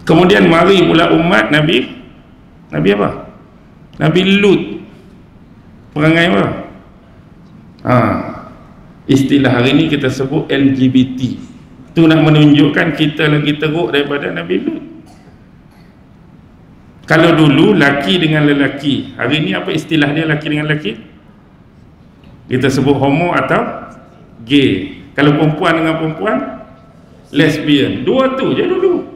Kemudian mari pula umat Nabi apa? Nabi Lut. Perangai apa? Istilah hari ni kita sebut LGBT. Itu nak menunjukkan kita lagi teruk daripada Nabi Lut. Kalau dulu laki dengan lelaki, hari ni apa istilah dia laki dengan lelaki? Kita sebut homo atau gay. Kalau perempuan dengan perempuan, lesbian. Dua tu je dulu.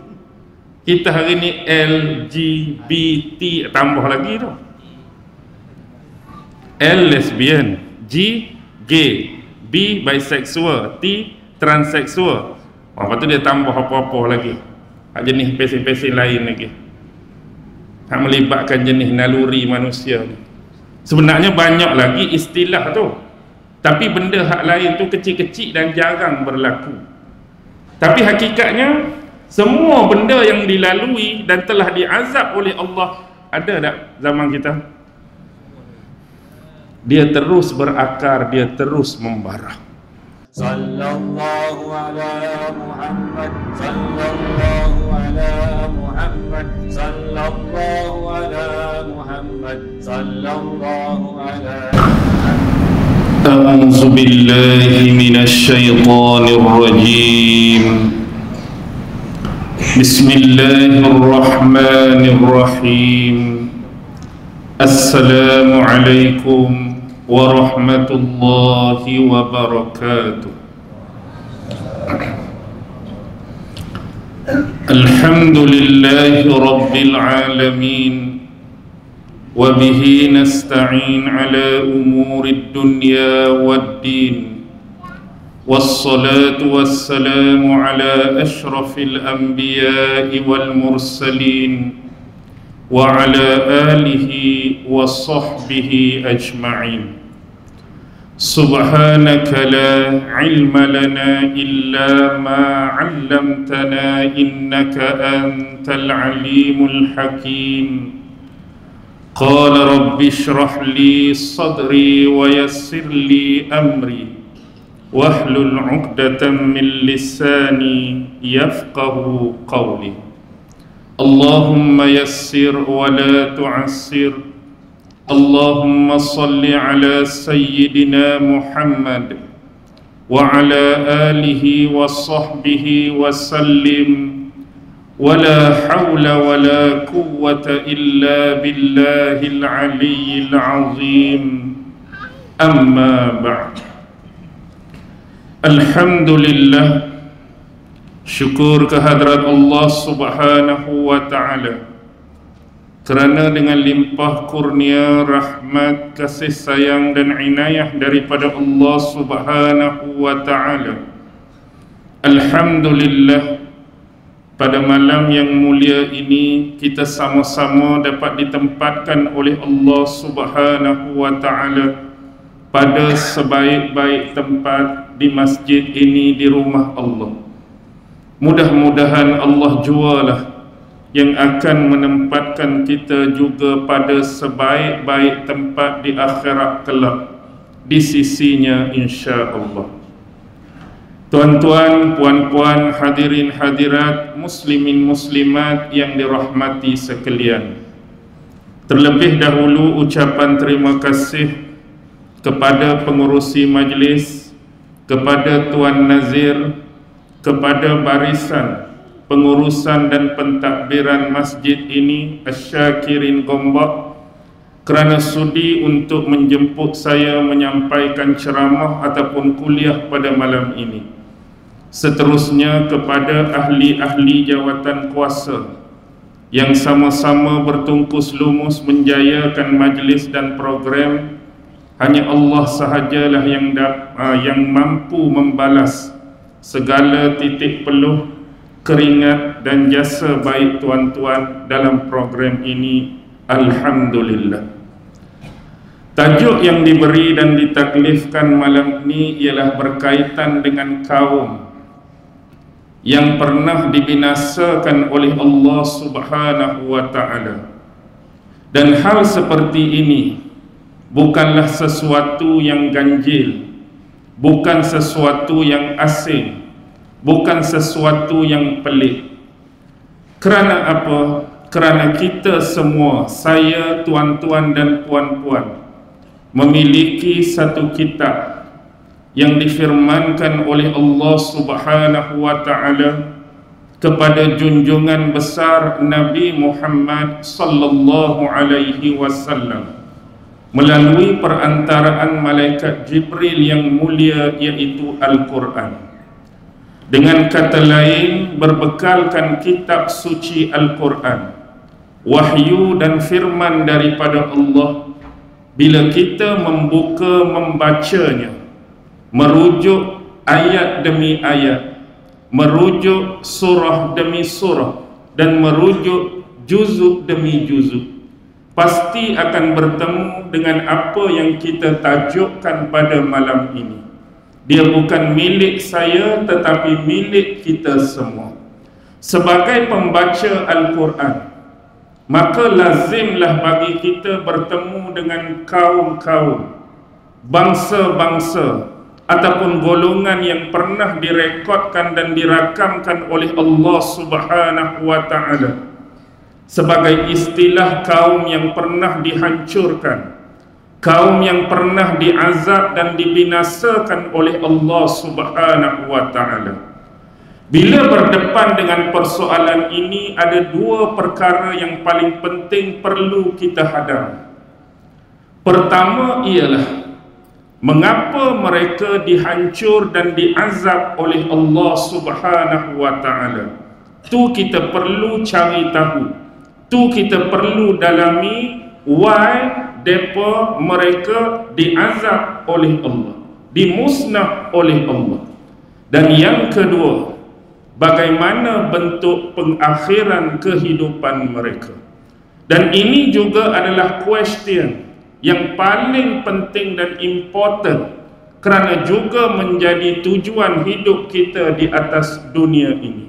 Kita hari ni LGBT, tambah lagi tu. L lesbian, G gay, B bisexual, T transseksual. Lepas tu dia tambah apa-apa lagi, jenis pesen-pesen lain lagi, melibatkan jenis naluri manusia ni. Sebenarnya banyak lagi istilah tu, tapi benda hak lain tu kecil-kecil dan jarang berlaku. Tapi hakikatnya semua benda yang dilalui dan telah diazab oleh Allah ada tak zaman kita? Dia terus berakar, dia terus membara. Sallallahu ala Muhammad, sallallahu ala Muhammad, sallallahu ala Muhammad, sallallahu ala Muhammad. A'udzu billahi minasy syaithanir rajim. Bismillahirrahmanirrahim. Assalamualaikum warahmatullahi wabarakatuh. Alhamdulillahi rabbil alamin, wa bihi nasta'in ala umurid dunya waddin, wassalatu wassalamu ala ashrafil anbiya'i wal mursalin wa ala alihi wa sahbihi ajma'in. Subhanaka la ilma lana illa ma 'allamtana innaka antal alimul hakim. Qala rabbi shrah li sadri wa yassir li amri wahlul 'uqdatam min lisani yafqahu qawli. Allahumma yassir wa la tu'assir. Allahumma salli ala sayyidina Muhammad wa ala alihi wa sahbihi wa sallim. Wa la hawla wa la quwwata illa billahil aliyyil azim. Amma ba'd. Alhamdulillah, syukur kehadrat Allah subhanahu wa ta'ala, kerana dengan limpah kurnia, rahmat, kasih sayang dan inayah daripada Allah subhanahu wa ta'ala, alhamdulillah, pada malam yang mulia ini kita sama-sama dapat ditempatkan oleh Allah subhanahu wa ta'ala pada sebaik-baik tempat di masjid ini, di rumah Allah. Mudah-mudahan Allah jualah yang akan menempatkan kita juga pada sebaik-baik tempat di akhirat kelak di sisinya insya-Allah. Tuan-tuan, puan-puan, hadirin hadirat, muslimin muslimat yang dirahmati sekalian, terlebih dahulu ucapan terima kasih kepada pengurusi majlis, kepada Tuan Nazir, kepada barisan pengurusan dan pentadbiran masjid ini, Asyakirin Gombak, kerana sudi untuk menjemput saya menyampaikan ceramah ataupun kuliah pada malam ini. Seterusnya kepada ahli-ahli jawatan kuasa yang sama-sama bertungkus lumus menjayakan majlis dan program. Hanya Allah sahajalah yang mampu membalas segala titik peluh, keringat dan jasa baik tuan-tuan dalam program ini. Alhamdulillah. Tajuk yang diberi dan ditaklifkan malam ini ialah berkaitan dengan kaum yang pernah dibinasakan oleh Allah subhanahu wa ta'ala. Dan hal seperti ini bukanlah sesuatu yang ganjil, bukan sesuatu yang asing, bukan sesuatu yang pelik. Kerana apa? Kerana kita semua, saya, tuan-tuan dan puan-puan, memiliki satu kitab yang difirmankan oleh Allah Subhanahu wa ta'ala kepada junjungan besar Nabi Muhammad sallallahu alaihi wasallam melalui perantaraan malaikat Jibril yang mulia, iaitu Al-Quran. Dengan kata lain, berbekalkan kitab suci Al-Quran, wahyu dan firman daripada Allah. Bila kita membacanya, merujuk ayat demi ayat, merujuk surah demi surah, dan merujuk juzuk demi juzuk, pasti akan bertemu dengan apa yang kita tajukkan pada malam ini. Dia bukan milik saya, tetapi milik kita semua. Sebagai pembaca Al-Quran, maka lazimlah bagi kita bertemu dengan kaum-kaum, bangsa-bangsa ataupun golongan yang pernah direkodkan dan dirakamkan oleh Allah Subhanahu wa ta'ala sebagai istilah kaum yang pernah dihancurkan, kaum yang pernah diazab dan dibinasakan oleh Allah Subhanahu wa ta'ala. Bila berdepan dengan persoalan ini, ada dua perkara yang paling penting perlu kita hadam. Pertama ialah, mengapa mereka dihancur dan diazab oleh Allah Subhanahu wa ta'ala? Tu kita perlu cari tahu. Tu kita perlu dalami, why mereka diazab oleh Allah, dimusnah oleh Allah. Dan yang kedua, bagaimana bentuk pengakhiran kehidupan mereka. Dan ini juga adalah question yang paling penting dan important, kerana juga menjadi tujuan hidup kita di atas dunia ini.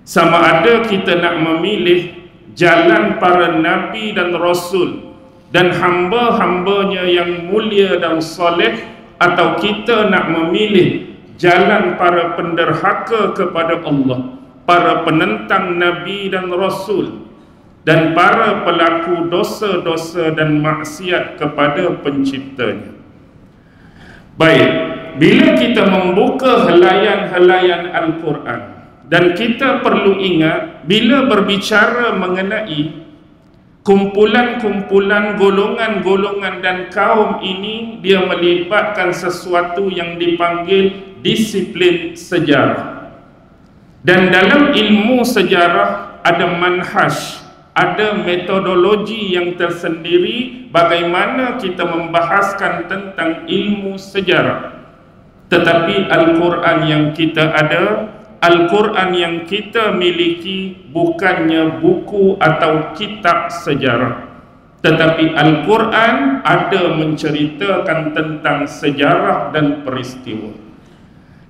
Sama ada kita nak memilih jalan para nabi dan rasul dan hamba-hambanya yang mulia dan soleh, atau kita nak memilih jalan para penderhaka kepada Allah, para penentang nabi dan rasul, dan para pelaku dosa-dosa dan maksiat kepada penciptanya. Baik, bila kita membuka helaian-helaian Al-Quran, dan kita perlu ingat, bila berbicara mengenai kumpulan-kumpulan, golongan-golongan dan kaum ini, dia melibatkan sesuatu yang dipanggil disiplin sejarah. Dan dalam ilmu sejarah ada manhaj, ada metodologi yang tersendiri bagaimana kita membahaskan tentang ilmu sejarah. Tetapi Al-Quran yang kita ada, Al-Quran yang kita miliki bukannya buku atau kitab sejarah, tetapi Al-Quran ada menceritakan tentang sejarah dan peristiwa.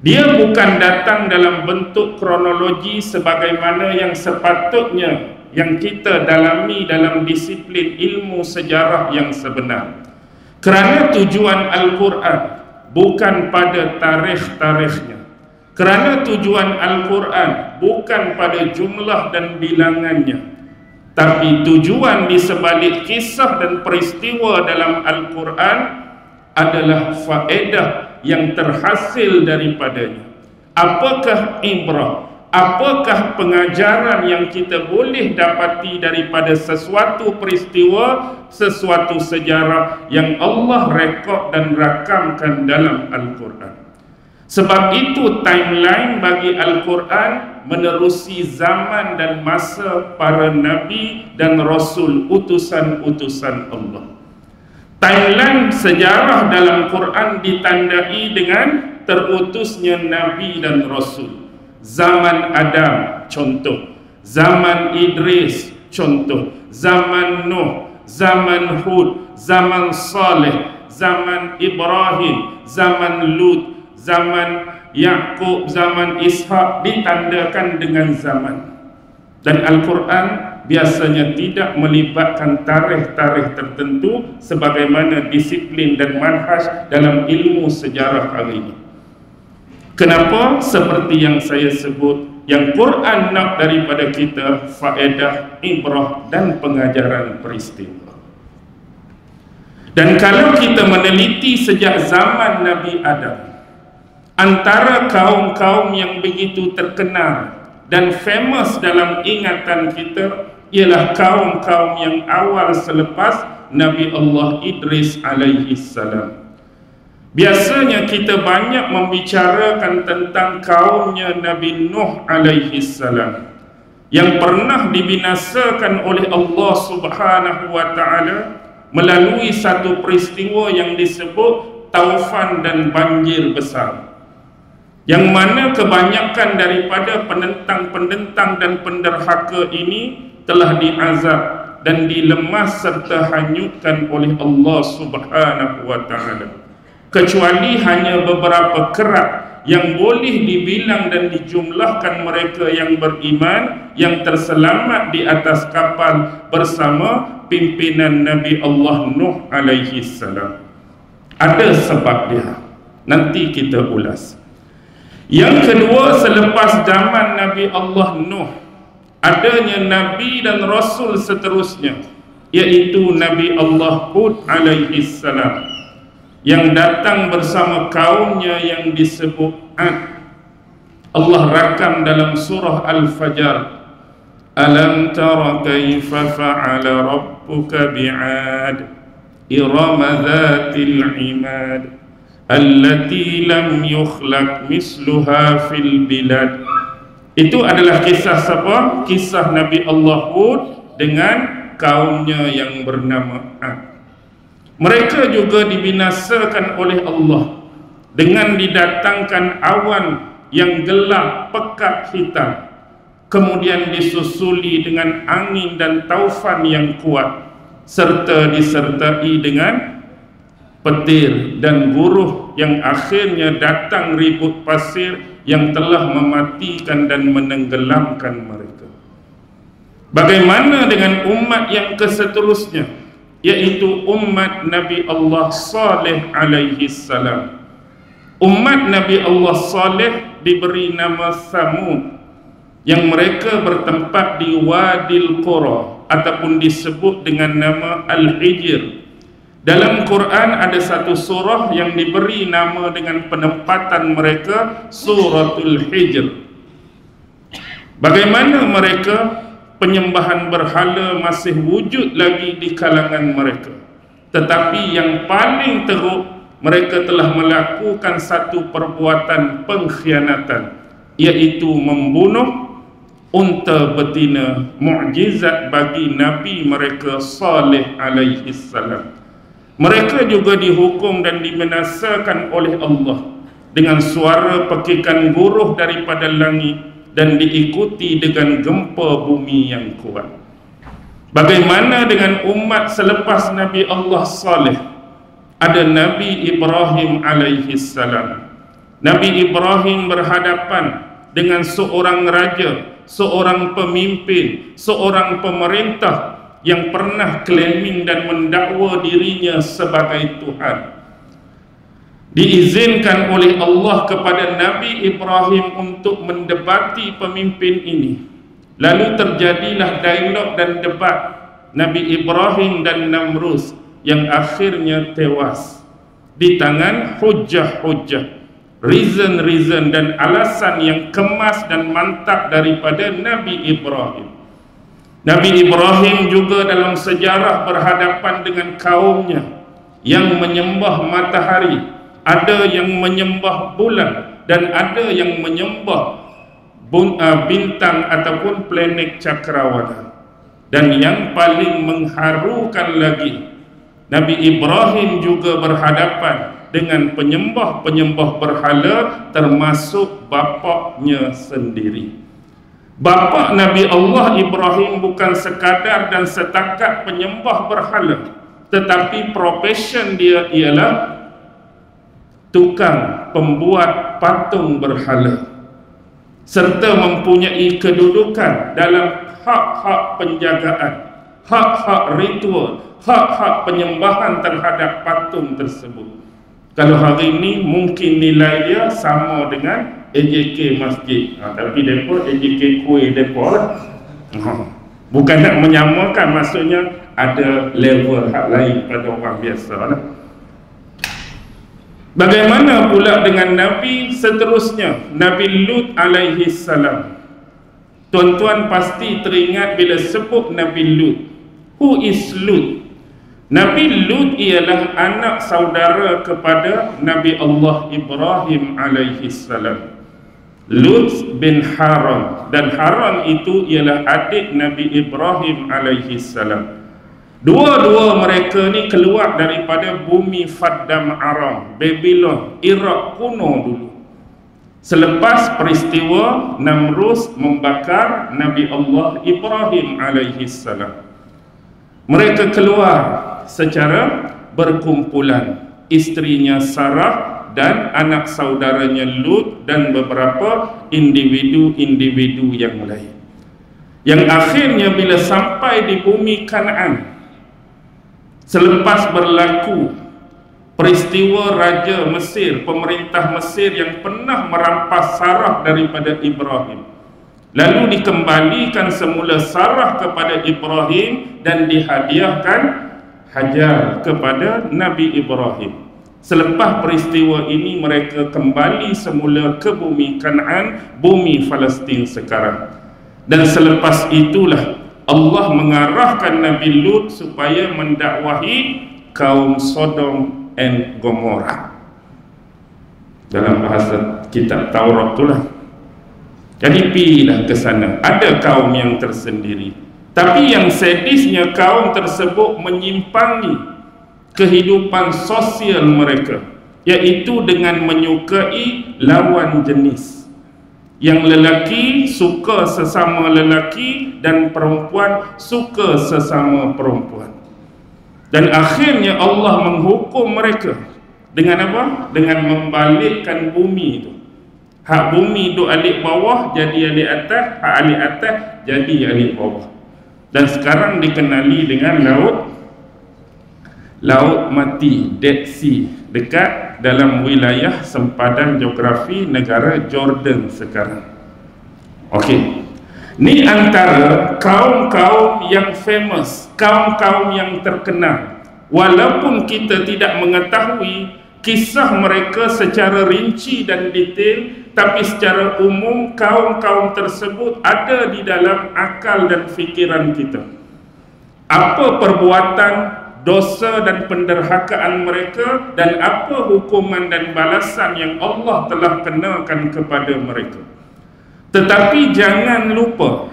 Dia bukan datang dalam bentuk kronologi sebagaimana yang sepatutnya yang kita dalami dalam disiplin ilmu sejarah yang sebenar. Kerana tujuan Al-Quran bukan pada tarikh-tarikhnya, kerana tujuan Al-Quran bukan pada jumlah dan bilangannya, tapi tujuan di sebalik kisah dan peristiwa dalam Al-Quran adalah faedah yang terhasil daripadanya. Apakah ibrah, apakah pengajaran yang kita boleh dapati daripada sesuatu peristiwa, sesuatu sejarah yang Allah rekod dan rakamkan dalam Al-Quran. Sebab itu timeline bagi Al-Quran menerusi zaman dan masa para nabi dan rasul, utusan-utusan Allah. Timeline sejarah dalam Quran ditandai dengan terutusnya nabi dan rasul. Zaman Adam contoh, zaman Idris contoh, zaman Nuh, zaman Hud, zaman Saleh, zaman Ibrahim, zaman Lut, zaman Yaqub, zaman Ishaq, ditandakan dengan zaman. Dan Al-Quran biasanya tidak melibatkan tarikh-tarikh tertentu sebagaimana disiplin dan manhaj dalam ilmu sejarah hari ini. Kenapa? Seperti yang saya sebut, Yang Quran nak daripada kita faedah, ibrah dan pengajaran peristiwa. Dan kalau kita meneliti sejak zaman Nabi Adam, antara kaum-kaum yang begitu terkenal dan famous dalam ingatan kita ialah kaum-kaum yang awal selepas Nabi Allah Idris alaihi salam. Biasanya kita banyak membicarakan tentang kaumnya Nabi Nuh alaihi salam yang pernah dibinasakan oleh Allah Subhanahu wa taala melalui satu peristiwa yang disebut taufan dan banjir besar, yang mana kebanyakan daripada penentang-penentang dan penderhaka ini telah diazab dan dilemas serta hanyutkan oleh Allah Subhanahu wa taala, kecuali hanya beberapa kerap yang boleh dibilang dan dijumlahkan mereka yang beriman yang terselamat di atas kapal bersama pimpinan Nabi Allah Nuh alaihi salam. Ada sebab dia, nanti kita ulas. Yang kedua, selepas zaman Nabi Allah Nuh, adanya Nabi dan Rasul seterusnya, iaitu Nabi Allah Hud alaihi salam, yang datang bersama kaumnya yang disebut Ad. Allah rakam dalam surah Al-Fajr, alam tara kaifa fa'ala rabbuka bi'ad irama dhatil imad allati lam yukhlaq misluha fil bilad. Itu adalah kisah siapa? Kisah Nabi Allah Hud dengan kaumnya yang bernama Ad. Mereka juga dibinasakan oleh Allah dengan didatangkan awan yang gelap pekat hitam, kemudian disusuli dengan angin dan taufan yang kuat, serta disertai dengan petir dan guruh yang akhirnya datang ribut pasir yang telah mematikan dan menenggelamkan mereka. Bagaimana dengan umat yang keseterusnya, yaitu umat Nabi Allah Saleh alaihi salam? Umat Nabi Allah Saleh diberi nama Thamud, yang mereka bertempat di Wadil Qura ataupun disebut dengan nama Al-Hijr. Dalam Quran ada satu surah yang diberi nama dengan penempatan mereka, Suratul Hijr. Bagaimana mereka? Penyembahan berhala masih wujud lagi di kalangan mereka, tetapi yang paling teruk, mereka telah melakukan satu perbuatan pengkhianatan, iaitu membunuh unta betina, mukjizat bagi Nabi mereka Saleh alaihi salam. Mereka juga dihukum dan dibinasakan oleh Allah dengan suara pekikan guruh daripada langit dan diikuti dengan gempa bumi yang kuat. Bagaimana dengan umat selepas Nabi Allah Saleh? Ada Nabi Ibrahim alaihi salam. Nabi Ibrahim berhadapan dengan seorang raja, seorang pemimpin, seorang pemerintah yang pernah claiming dan mendakwa dirinya sebagai Tuhan. Diizinkan oleh Allah kepada Nabi Ibrahim untuk mendebati pemimpin ini. Lalu terjadilah dialog dan debat Nabi Ibrahim dan Namrus yang akhirnya tewas di tangan hujah-hujah, reason dan alasan yang kemas dan mantap daripada Nabi Ibrahim. Nabi Ibrahim juga dalam sejarah berhadapan dengan kaumnya yang menyembah matahari, ada yang menyembah bulan, dan ada yang menyembah bintang ataupun planet cakrawala. Dan yang paling mengharukan lagi, Nabi Ibrahim juga berhadapan dengan penyembah-penyembah berhala, termasuk bapaknya sendiri. Bapa Nabi Allah Ibrahim bukan sekadar dan setakat penyembah berhala, tetapi profession dia ialah tukang pembuat patung berhala, serta mempunyai kedudukan dalam hak-hak penjagaan, hak-hak ritual, hak-hak penyembahan terhadap patung tersebut. Kalau hari ini mungkin nilai dia sama dengan AJK masjid, tapi mereka AJK kuih mereka lah. Bukan nak menyamakan, maksudnya ada level hak lain pada orang biasa lah. Bagaimana pula dengan Nabi seterusnya, Nabi Lut alaihi salam? Tuan-tuan pasti teringat bila sebut Nabi Lut. Who is Lut? Nabi Lut ialah anak saudara kepada Nabi Allah Ibrahim alaihi salam. Lut bin Haran, dan Haran itu ialah adik Nabi Ibrahim alaihi salam. Dua-dua mereka ni keluar daripada bumi Faddam Aram, Babylon, Iraq kuno dulu. Selepas peristiwa Namrus membakar Nabi Allah Ibrahim alaihi salam, mereka keluar secara berkumpulan, isterinya Sarah dan anak saudaranya Lut dan beberapa individu-individu yang lain. Yang akhirnya bila sampai di bumi Kanaan, selepas berlaku peristiwa Raja Mesir, pemerintah Mesir yang pernah merampas Sarah daripada Ibrahim, lalu dikembalikan semula Sarah kepada Ibrahim dan dihadiahkan Hajar kepada Nabi Ibrahim. Selepas peristiwa ini mereka kembali semula ke bumi Kanaan, bumi Palestin sekarang. Dan selepas itulah Allah mengarahkan Nabi Lut supaya mendakwahi kaum Sodom and Gomorrah. Dalam bahasa kitab Taurat itulah. Jadi pergilah ke sana. Ada kaum yang tersendiri, tapi yang sedisnya kaum tersebut menyimpangi kehidupan sosial mereka, iaitu dengan menyukai lawan jenis. Yang lelaki suka sesama lelaki dan perempuan suka sesama perempuan. Dan akhirnya Allah menghukum mereka dengan apa? Dengan membalikkan bumi itu. Hak bumi duk alik bawah jadi alik atas, hak alik atas jadi alik bawah. Dan sekarang dikenali dengan Laut Mati, Dead Sea, dekat dalam wilayah sempadan geografi negara Jordan sekarang. Okey. Ni antara kaum-kaum yang famous, kaum-kaum yang terkenal. Walaupun kita tidak mengetahui kisah mereka secara rinci dan detail, tapi secara umum kaum-kaum tersebut ada di dalam akal dan fikiran kita. Apa perbuatan, dosa dan penderhakaan mereka, dan apa hukuman dan balasan yang Allah telah kenakan kepada mereka. Tetapi jangan lupa,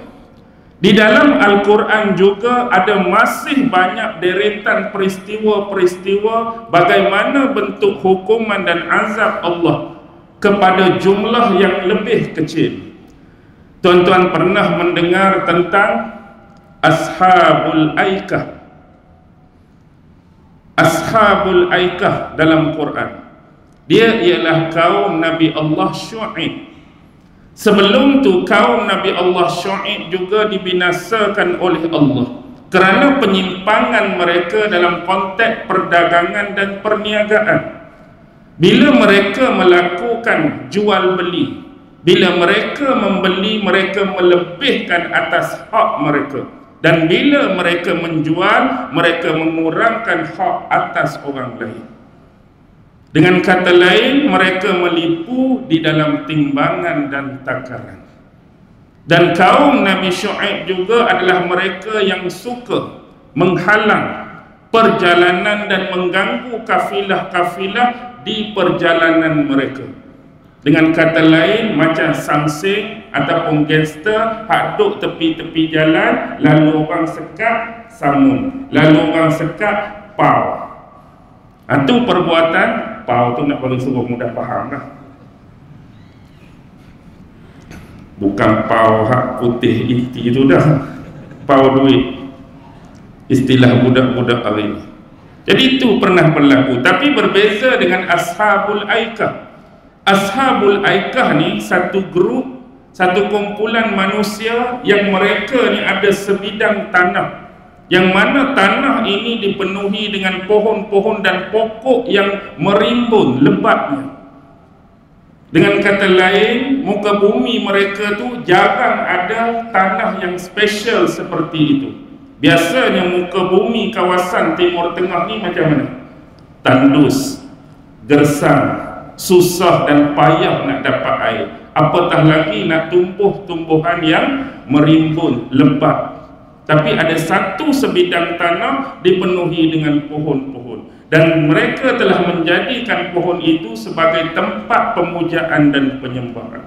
di dalam Al-Quran juga ada masih banyak deretan peristiwa-peristiwa bagaimana bentuk hukuman dan azab Allah kepada jumlah yang lebih kecil. Tuan-tuan pernah mendengar tentang Ashabul Aikah. Ashabul Aikah dalam Quran, dia ialah kaum Nabi Allah Syuaib. Sebelum tu kaum Nabi Allah Syuaib juga dibinasakan oleh Allah kerana penyimpangan mereka dalam konteks perdagangan dan perniagaan. Bila mereka melakukan jual beli, bila mereka membeli, mereka melebihkan atas hak mereka. Dan bila mereka menjual, mereka mengurangkan hak atas orang lain. Dengan kata lain, mereka melipu di dalam timbangan dan takaran. Dan kaum Nabi Syuaib juga adalah mereka yang suka menghalang perjalanan dan mengganggu kafilah-kafilah di perjalanan mereka. Dengan kata lain, macam samseng ataupun gangster hak duk tepi-tepi jalan, lalu orang sekat samun, lalu orang sekat pau. Itu perbuatan pau tu nak bagi suruh mudah faham lah. Bukan pau hak putih iti tu dah, pau duit, istilah budak-budak hari ini. Jadi itu pernah berlaku, tapi berbeza dengan Ashabul Aikah. Ashabul Aikah ni satu grup, satu kumpulan manusia yang mereka ni ada sebidang tanah, yang mana tanah ini dipenuhi dengan pohon-pohon dan pokok yang merimbun lebatnya. Dengan kata lain, muka bumi mereka tu jarang ada tanah yang special seperti itu. Biasanya muka bumi kawasan Timur Tengah ni macam mana? Tandus, gersang, susah dan payah nak dapat air. Apatah lagi nak tumbuh tumbuhan yang merimbun, lebat. Tapi ada satu sebidang tanah dipenuhi dengan pohon-pohon, dan mereka telah menjadikan pohon itu sebagai tempat pemujaan dan penyembahan.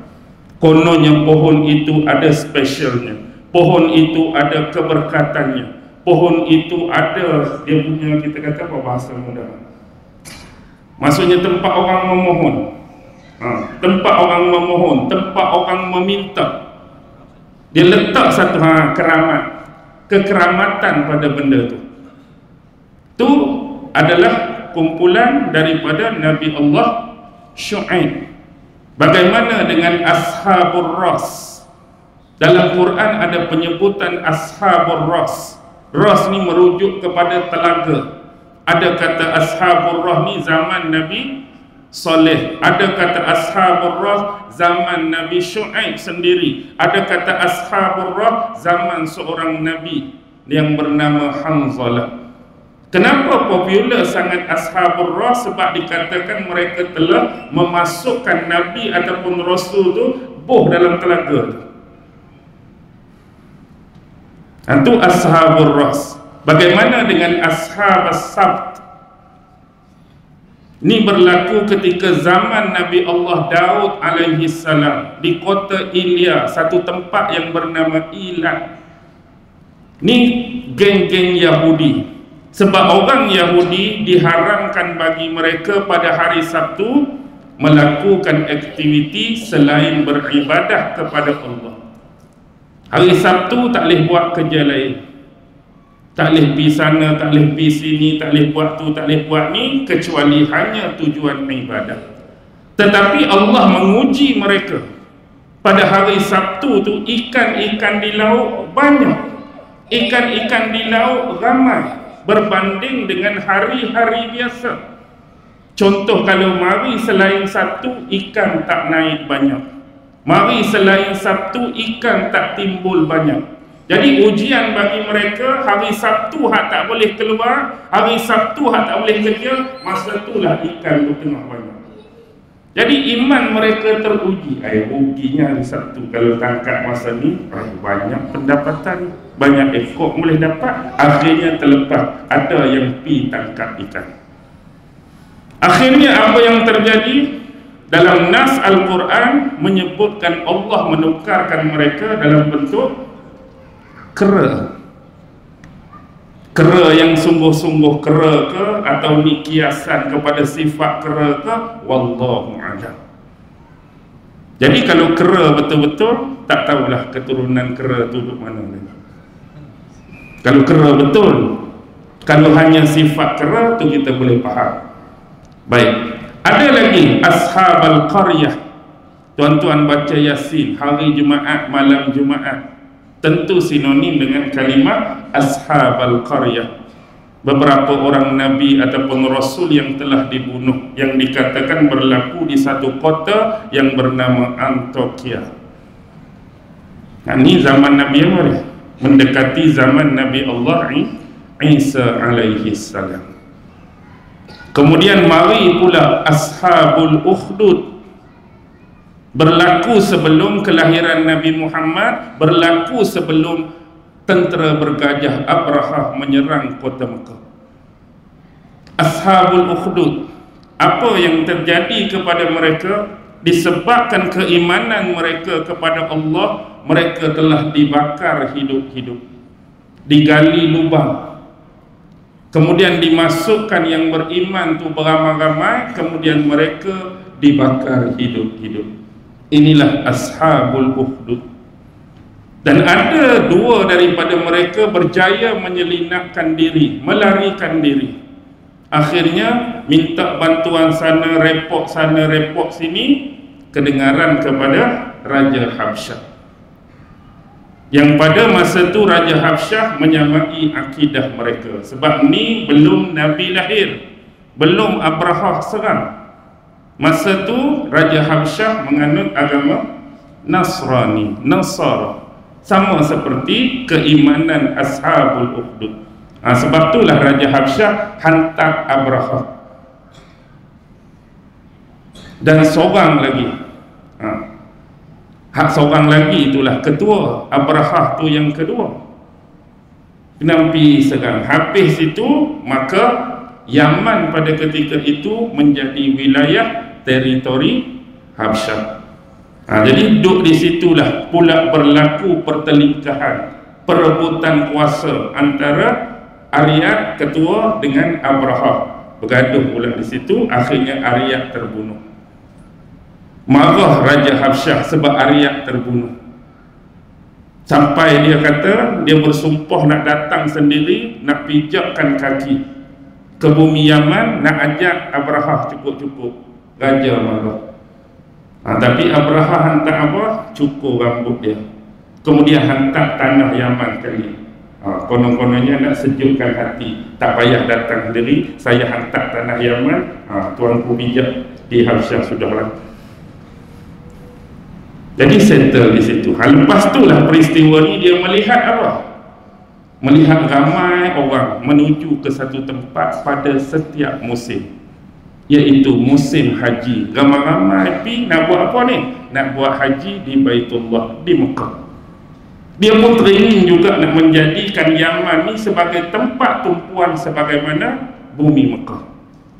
Kononnya pohon itu ada spesialnya, pohon itu ada keberkatannya, pohon itu ada dia punya, kita kata apa bahasa mudah, maksudnya tempat orang memohon, tempat orang memohon, tempat orang meminta. Dia letak satu keramat, kekeramatan pada benda tu. Tu adalah kumpulan daripada Nabi Allah Syuaib. Bagaimana dengan Ashabur Ras? Dalam Quran ada penyebutan Ashabur Ras. Ras ni merujuk kepada telaga. Ada kata Ashabur Ras ni zaman Nabi Saleh, ada kata Ashabur Ras zaman Nabi Syuaib sendiri, ada kata Ashabur Ras zaman seorang Nabi yang bernama Hanzalah. Kenapa popular sangat Ashabur Ras? Sebab dikatakan mereka telah memasukkan Nabi ataupun Rasul tu boh dalam telaga. Itu Ashabur Ras. Bagaimana dengan Ashab As-Sabt? Ini berlaku ketika zaman Nabi Allah Daud alaihi salam di kota Ilya, satu tempat yang bernama Ilat. Ini geng-geng Yahudi. Sebab orang Yahudi diharamkan bagi mereka pada hari Sabtu melakukan aktiviti selain beribadah kepada Allah. Hari Sabtu tak boleh buat kerja lain. Tak boleh pergi sana, tak boleh pergi sini, tak boleh buat tu, tak boleh buat ni, kecuali hanya tujuan ibadah. Tetapi Allah menguji mereka. Pada hari Sabtu tu ikan-ikan di laut banyak, ikan-ikan di laut ramai berbanding dengan hari-hari biasa. Contoh, kalau mari selain Sabtu ikan tak naik banyak, mari selain Sabtu ikan tak timbul banyak. Jadi ujian bagi mereka, hari Sabtu hak tak boleh keluar, hari Sabtu hak tak boleh kerja, masa itulah ikan tu tengah banyak. Jadi iman mereka teruji. Ruginya hari Sabtu kalau tangkap masa ni, banyak pendapatan, banyak ekor boleh dapat, akhirnya terlepas, ada yang pi tangkap ikan. Akhirnya apa yang terjadi? Dalam nas Al-Quran menyebutkan Allah menukarkan mereka dalam bentuk kera. Kera yang sungguh-sungguh kera ke, atau ni kiasan kepada sifat kera ke, wallahu a'lam. Jadi kalau kera betul-betul, tak tahulah keturunan kera tu duduk mana lagi. Kalau kera betul, kalau hanya sifat kera tu kita boleh faham. Baik, ada lagi Ashabal Qaryah. Tuan-tuan baca Yasin hari Jumaat, malam Jumaat, tentu sinonim dengan kalimat Ashabal Qaryah. Beberapa orang Nabi ataupun Rasul yang telah dibunuh, yang dikatakan berlaku di satu kota yang bernama Antioquia. Ini zaman Nabi apa dia? Mendekati zaman Nabi Allah Isa alaihi salam. Kemudian mari pula Ashabul Ukhdud. Berlaku sebelum kelahiran Nabi Muhammad, berlaku sebelum tentera bergajah Abrahah menyerang kota Mekah. Ashabul Ukhdud, apa yang terjadi kepada mereka? Disebabkan keimanan mereka kepada Allah, mereka telah dibakar hidup-hidup, digali lubang, kemudian dimasukkan yang beriman tu beramai-ramai, kemudian mereka dibakar hidup-hidup. Inilah Ashabul Ukhdud. Dan ada dua daripada mereka berjaya menyelinapkan diri, melarikan diri. Akhirnya minta bantuan sana, repot sini, kedengaran kepada Raja Habsyah. Yang pada masa itu Raja Habsyah menyamai akidah mereka. Sebab ni belum Nabi lahir, belum Abrahah serang. Masa tu Raja Habsyah menganut agama Nasara, sama seperti keimanan Ashabul Ukhdud. Sebab itulah Raja Habsyah hantar Abraha. Dan seorang lagi, seorang lagi itulah ketua. Abraha tu yang kedua. Kenapa sekarang? Habis itu maka Yaman pada ketika itu menjadi wilayah teritori Habsyah. Jadi duduk di situlah pula berlaku pertelingkahan, perebutan kuasa antara Aryat ketua dengan Abraha. Bergaduh pula di situ, akhirnya Aryat terbunuh. Marah Raja Habsyah sebab Aryat terbunuh. Sampai dia kata, dia bersumpah nak datang sendiri, nak pijakkan kaki ke bumi Yaman, nak ajak Abraha cukup-cukup. Raja marah. Tapi Abraha hantar apa? Cukur rambut dia. Kemudian hantar tanah Yaman kali. Konon-kononnya nak sejukkan hati, tak payah datang sendiri, saya hantar tanah Yaman, tuanku bijak di Habsyah sudahlah. Jadi settle di situ. Lepas itulah peristiwa ni dia melihat apa? Melihat ramai orang menuju ke satu tempat pada setiap musim, iaitu musim haji. Ramai-ramai pergi nak buat apa ni? Nak buat haji di Baitullah, di Mekah. Dia pun teringin juga nak menjadikan Yaman ni sebagai tempat tumpuan sebagaimana bumi Mekah.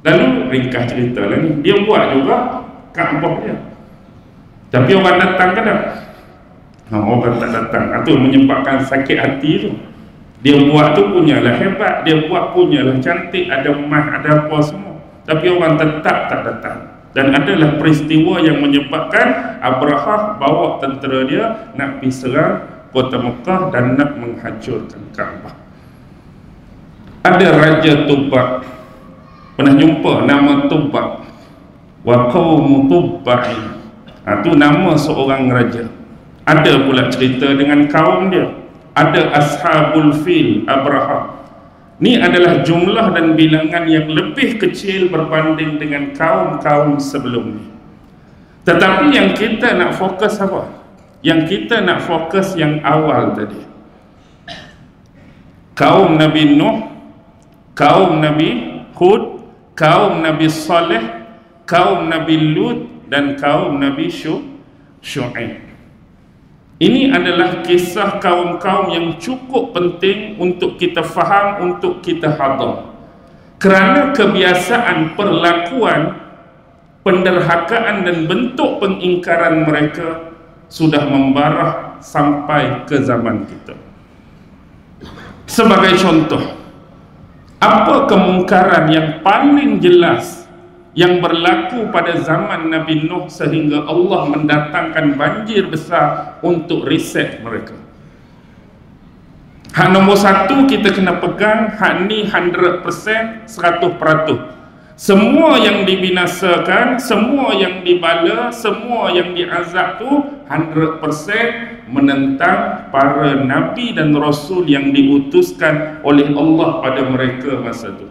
Lalu ringkas cerita lah ni, dia buat juga Kaabah dia. Tapi orang datang ke tak? Orang tak datang. Itu menyebabkan sakit hati tu. Dia buat tu punyalah hebat, dia buat punyalah cantik, ada emas, ada apa semua. Tapi orang tetap tak datang. Dan adalah peristiwa yang menyebabkan Abraha bawa tentera dia nak pergi serang kota Mekah dan nak menghancurkan Kaabah. Ada Raja Tubak. Pernah jumpa nama Tubak? Wa qaumu Tubba'i. Itu nama seorang raja. Ada pula cerita dengan kaum dia. Ada Ashabul Fil, Abraha. Ini adalah jumlah dan bilangan yang lebih kecil berbanding dengan kaum-kaum sebelum ni. Tetapi yang kita nak fokus apa? Yang kita nak fokus yang awal tadi. Kaum Nabi Nuh, kaum Nabi Hud, kaum Nabi Saleh, kaum Nabi Lut, dan kaum Nabi Syu'aib. Ini adalah kisah kaum-kaum yang cukup penting untuk kita faham, untuk kita hadam. Kerana kebiasaan perlakuan, penderhakaan dan bentuk pengingkaran mereka sudah membarah sampai ke zaman kita. Sebagai contoh, apa kemungkaran yang paling jelas yang berlaku pada zaman Nabi Nuh sehingga Allah mendatangkan banjir besar untuk reset mereka? Hak nombor satu kita kena pegang, hak ni 100%, 100%. Semua yang dibinasakan, semua yang dibala, semua yang diazab tu 100% menentang para Nabi dan Rasul yang diutuskan oleh Allah pada mereka masa tu.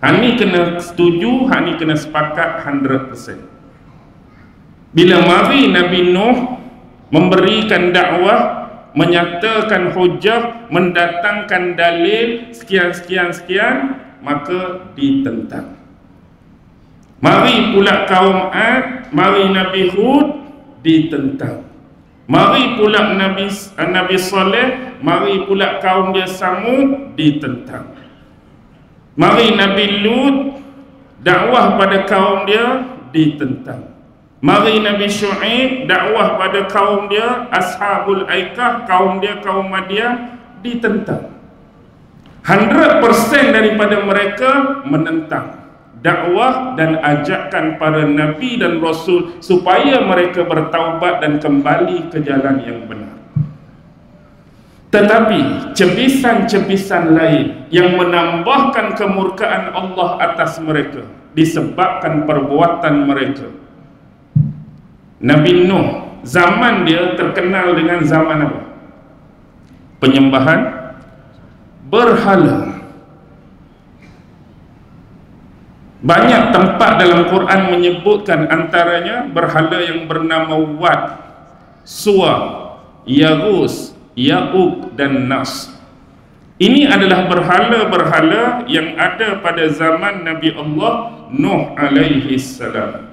Hak ni kena setuju, hak ni kena sepakat 100%. Bila mari Nabi Nuh memberikan dakwah, menyatakan hujah, mendatangkan dalil sekian, maka ditentang. Mari pula kaum Ad, mari Nabi Hud, ditentang. Mari pula Nabi Saleh, mari pula kaum dia Samud, ditentang. Mari Nabi Lut, dakwah pada kaum dia, ditentang. Mari Nabi Syu'aib, dakwah pada kaum dia, Ashabul Aikah, kaum dia, kaum Madian, ditentang. 100% daripada mereka menentang dakwah dan ajakan para Nabi dan Rasul supaya mereka bertaubat dan kembali ke jalan yang benar. Tetapi cebisan-cebisan lain yang menambahkan kemurkaan Allah atas mereka disebabkan perbuatan mereka. Nabi Nuh, zaman dia terkenal dengan zaman apa? Penyembahan berhala. Banyak tempat dalam Quran menyebutkan, antaranya berhala yang bernama Wat, Suwa, Yaghus, Ya'uq dan Nas. Ini adalah berhala-berhala yang ada pada zaman Nabi Allah Nuh alaihi salam.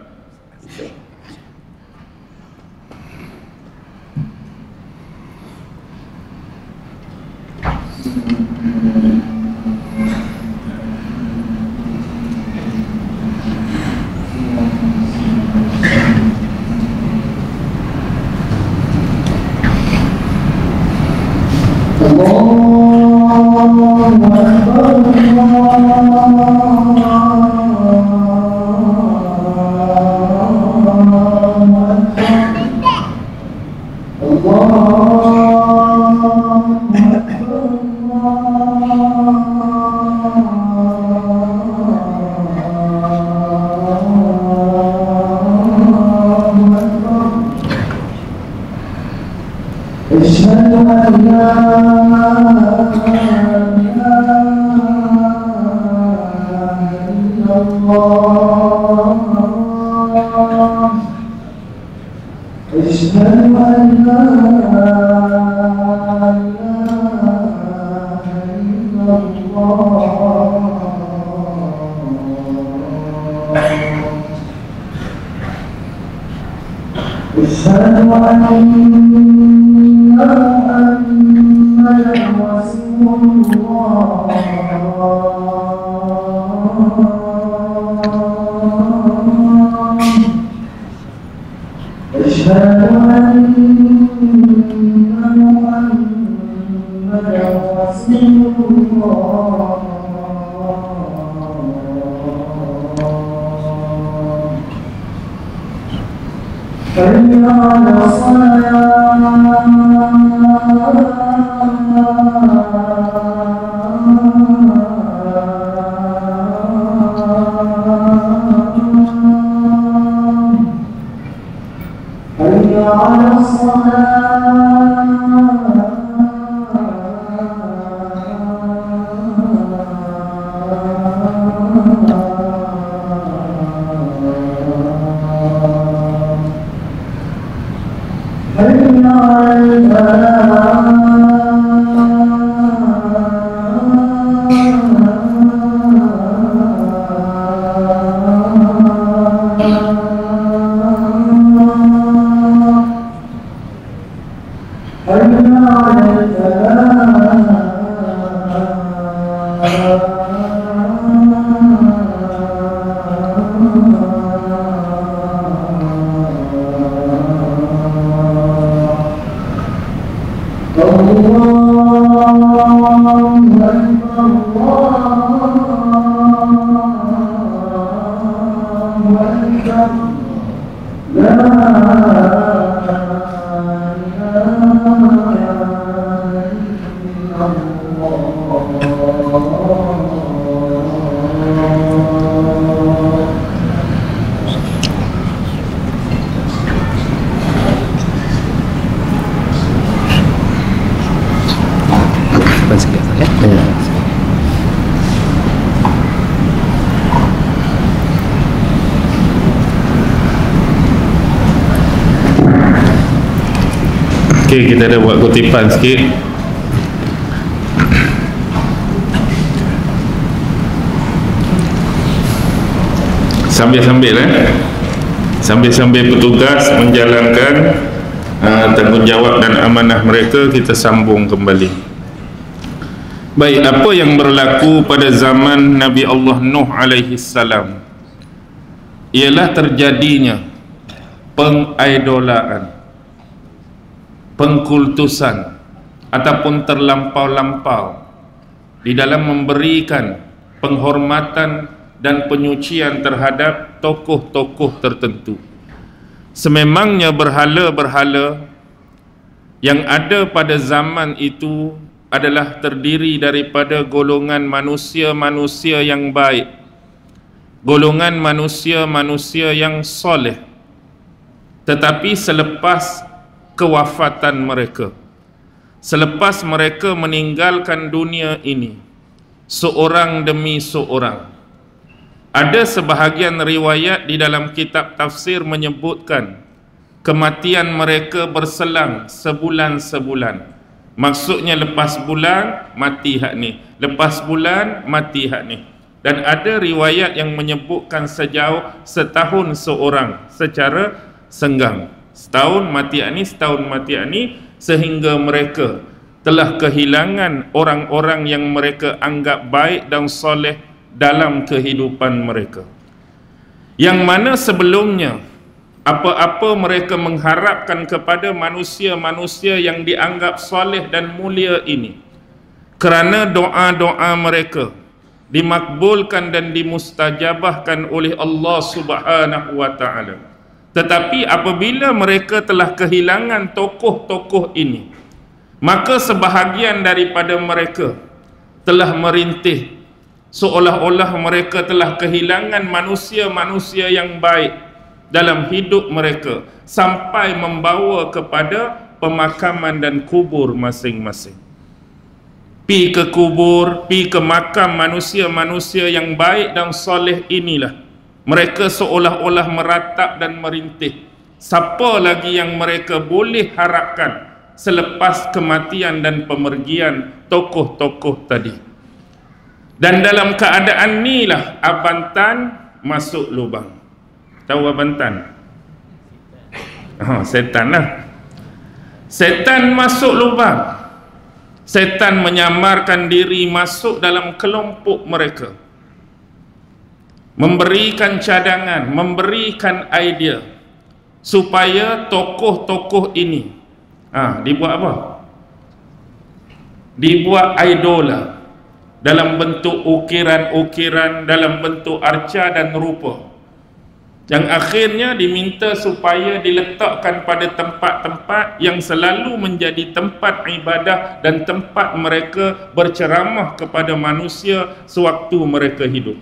Okey, kita ada buat kutipan sikit. Sambil-sambil sambil-sambil petugas menjalankan tanggungjawab dan amanah mereka, kita sambung kembali. Baik, apa yang berlaku pada zaman Nabi Allah Nuh alaihi salam ialah terjadinya pengaidolaan, pengkultusan ataupun terlampau-lampau di dalam memberikan penghormatan dan penyucian terhadap tokoh-tokoh tertentu. Sememangnya berhala-berhala yang ada pada zaman itu adalah terdiri daripada golongan manusia-manusia yang baik, golongan manusia-manusia yang soleh. Tetapi selepas kewafatan mereka, selepas mereka meninggalkan dunia ini, seorang demi seorang, Ada sebahagian riwayat di dalam kitab tafsir menyebutkan kematian mereka berselang sebulan-sebulan. Maksudnya lepas bulan mati hak ni, lepas bulan mati hak ni. Dan ada riwayat yang menyebutkan sejauh setahun seorang secara senggang. Setahun mati hak ni, setahun mati hak ni, sehingga mereka telah kehilangan orang-orang yang mereka anggap baik dan soleh dalam kehidupan mereka. Yang mana sebelumnya apa-apa mereka mengharapkan kepada manusia-manusia yang dianggap soleh dan mulia ini, kerana doa-doa mereka dimakbulkan dan dimustajabahkan oleh Allah Subhanahu wa ta'ala. Tetapi apabila mereka telah kehilangan tokoh-tokoh ini, maka sebahagian daripada mereka telah merintih seolah-olah mereka telah kehilangan manusia-manusia yang baik dalam hidup mereka, sampai membawa kepada pemakaman dan kubur masing-masing. Pi ke kubur, pi ke makam manusia-manusia yang baik dan soleh inilah mereka seolah-olah meratap dan merintih, siapa lagi yang mereka boleh harapkan selepas kematian dan pemergian tokoh-tokoh tadi. Dan dalam keadaan inilah Abantan masuk lubang. Tahu Abantan? Setan lah. Setan masuk lubang. Setan menyamarkan diri masuk dalam kelompok mereka, memberikan cadangan, memberikan idea supaya tokoh-tokoh ini dibuat apa? Dibuat idola dalam bentuk ukiran-ukiran, dalam bentuk arca dan rupa, yang akhirnya diminta supaya diletakkan pada tempat-tempat yang selalu menjadi tempat ibadah dan tempat mereka berceramah kepada manusia sewaktu mereka hidup.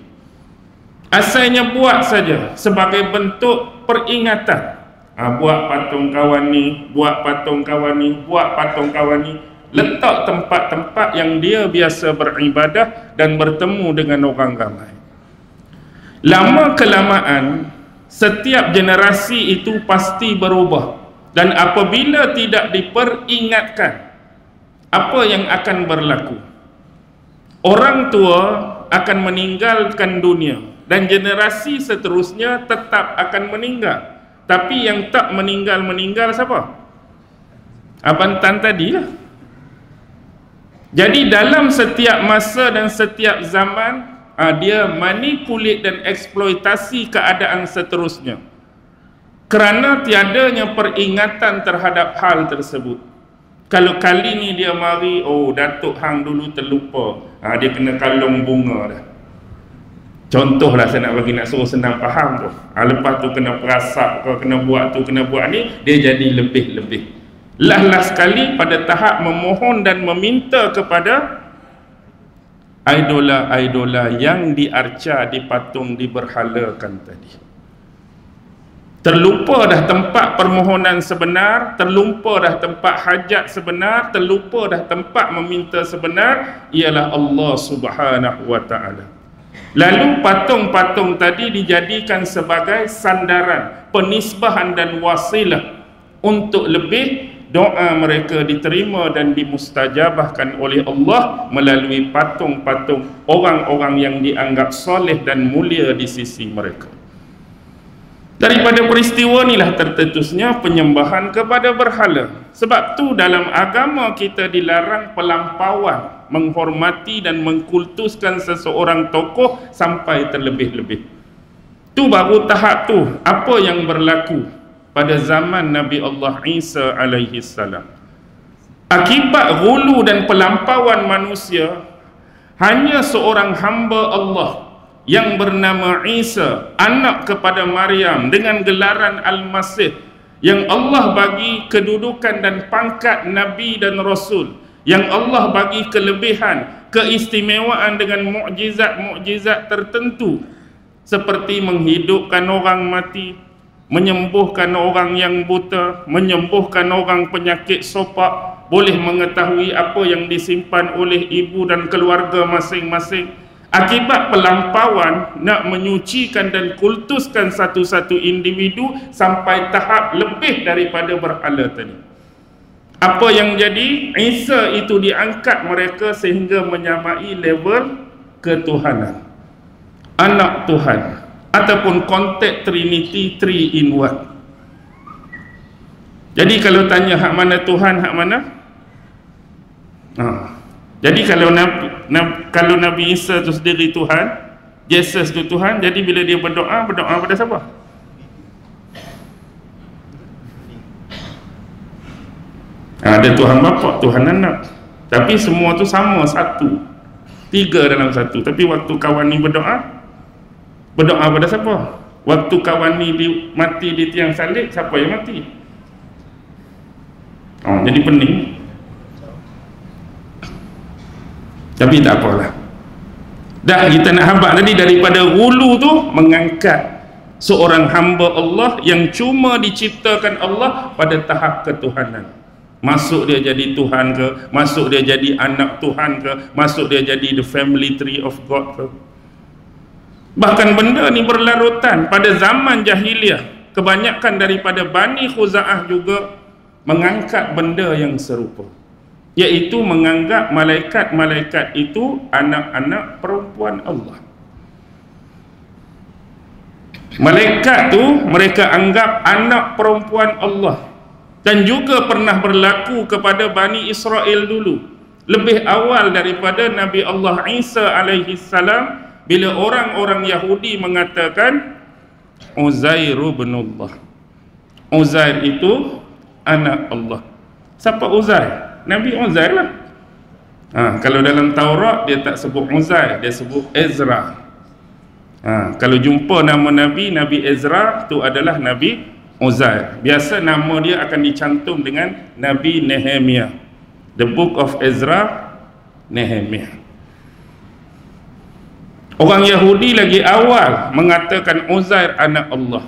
Asalnya buat saja sebagai bentuk peringatan. Buat patung kawan ni, buat patung kawan ni, buat patung kawan ni. Letak tempat-tempat yang dia biasa beribadah dan bertemu dengan orang ramai. Lama kelamaan, setiap generasi itu pasti berubah, dan apabila tidak diperingatkan, apa yang akan berlaku? Orang tua akan meninggalkan dunia dan generasi seterusnya tetap akan meninggal. Tapi yang tak meninggal siapa? Abantan tadi lah. Jadi dalam setiap masa dan setiap zaman, dia manipulit dan eksploitasi keadaan seterusnya, kerana tiadanya peringatan terhadap hal tersebut. Kalau kali ni dia mari, Datuk Hang dulu terlupa, dia kena kalung bunga dah. Contohlah saya nak bagi, nak suruh senang faham tu. Lepas tu kena perasap ke, kena buat tu, kena buat ni, dia jadi lebih-lebih. Lah sekali pada tahap memohon dan meminta kepada idola-idola yang diarca, dipatung, diberhalakan tadi. Terlupa dah tempat permohonan sebenar, terlupa dah tempat hajat sebenar, terlupa dah tempat meminta sebenar, ialah Allah Subhanahu wa ta'ala. Lalu patung-patung tadi dijadikan sebagai sandaran, penisbahan dan wasilah untuk lebih doa mereka diterima dan dimustajabahkan oleh Allah melalui patung-patung orang-orang yang dianggap soleh dan mulia di sisi mereka. Daripada peristiwa inilah tercetusnya penyembahan kepada berhala. Sebab tu dalam agama kita dilarang pelampauan, menghormati dan mengkultuskan seseorang tokoh sampai terlebih-lebih. Tu baru tahap tu apa yang berlaku pada zaman Nabi Allah Isa alaihi salam. Akibat ghulu dan pelampauan manusia, hanya seorang hamba Allah yang bernama Isa, anak kepada Maryam, dengan gelaran Al-Masih, yang Allah bagi kedudukan dan pangkat Nabi dan Rasul, yang Allah bagi kelebihan, keistimewaan dengan mukjizat-mukjizat tertentu, seperti menghidupkan orang mati, menyembuhkan orang yang buta, menyembuhkan orang penyakit sopak, boleh mengetahui apa yang disimpan oleh ibu dan keluarga masing-masing. Akibat pelampauan nak menyucikan dan kultuskan satu-satu individu sampai tahap lebih daripada berhala tadi. Apa yang jadi? Isa itu diangkat mereka sehingga menyamai level ketuhanan, anak Tuhan, ataupun konteks Trinity 3 in 1. Jadi kalau tanya hak mana Tuhan, hak mana? Jadi kalau Nabi Isa itu sendiri Tuhan, Yesus itu Tuhan, jadi bila dia berdoa pada siapa? Ada Tuhan Bapa, Tuhan Anak, tapi semua tu sama, satu, tiga dalam satu. Tapi waktu kawan ni berdoa pada siapa? Waktu kawan ni mati di tiang salib, siapa yang mati? Jadi pening. Tapi tak apalah. Dah kita nak habaq tadi daripada hulu tu mengangkat seorang hamba Allah yang cuma diciptakan Allah pada tahap ketuhanan. Masuk dia jadi Tuhan ke, masuk dia jadi anak Tuhan ke, masuk dia jadi the family tree of God ke. Bahkan benda ni berlarutan pada zaman jahiliah. Kebanyakan daripada Bani Khuza'ah juga mengangkat benda yang serupa, iaitu menganggap malaikat-malaikat itu anak-anak perempuan Allah. Malaikat tu mereka anggap anak perempuan Allah. Dan juga pernah berlaku kepada Bani Israel dulu, lebih awal daripada Nabi Allah Isa alaihi salam, bila orang-orang Yahudi mengatakan Uzair bin Allah, Uzair itu anak Allah. Siapa Uzair? Nabi Uzair lah. Kalau dalam Taurat dia tak sebut Uzair, dia sebut Ezra. Kalau jumpa nama Nabi Ezra, tu adalah Nabi Uzair. Biasa nama dia akan dicantum dengan Nabi Nehemiah, the book of Ezra, Nehemiah. Orang Yahudi lagi awal mengatakan Uzair anak Allah.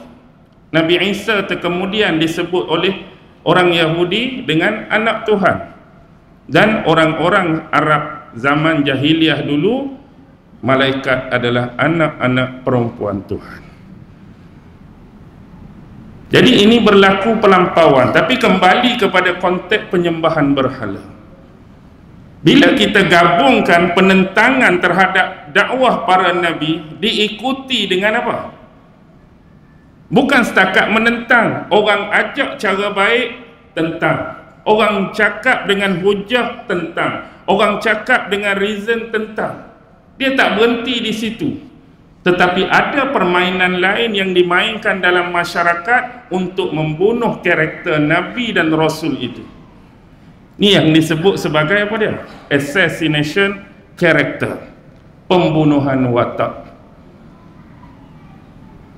Nabi Isa kemudian disebut oleh orang Yahudi dengan anak Tuhan. Dan orang-orang Arab zaman jahiliah dulu, malaikat adalah anak-anak perempuan Tuhan. Jadi ini berlaku pelampauan. Tapi kembali kepada konteks penyembahan berhala. Bila kita gabungkan penentangan terhadap dakwah para Nabi, diikuti dengan apa? Bukan setakat menentang. Orang ajak cara baik, tentang. Orang cakap dengan hujah, tentang. Orang cakap dengan reason, tentang. Dia tak berhenti di situ, tetapi ada permainan lain yang dimainkan dalam masyarakat untuk membunuh karakter Nabi dan Rasul itu. Ini yang disebut sebagai apa dia? Assassination character, pembunuhan watak.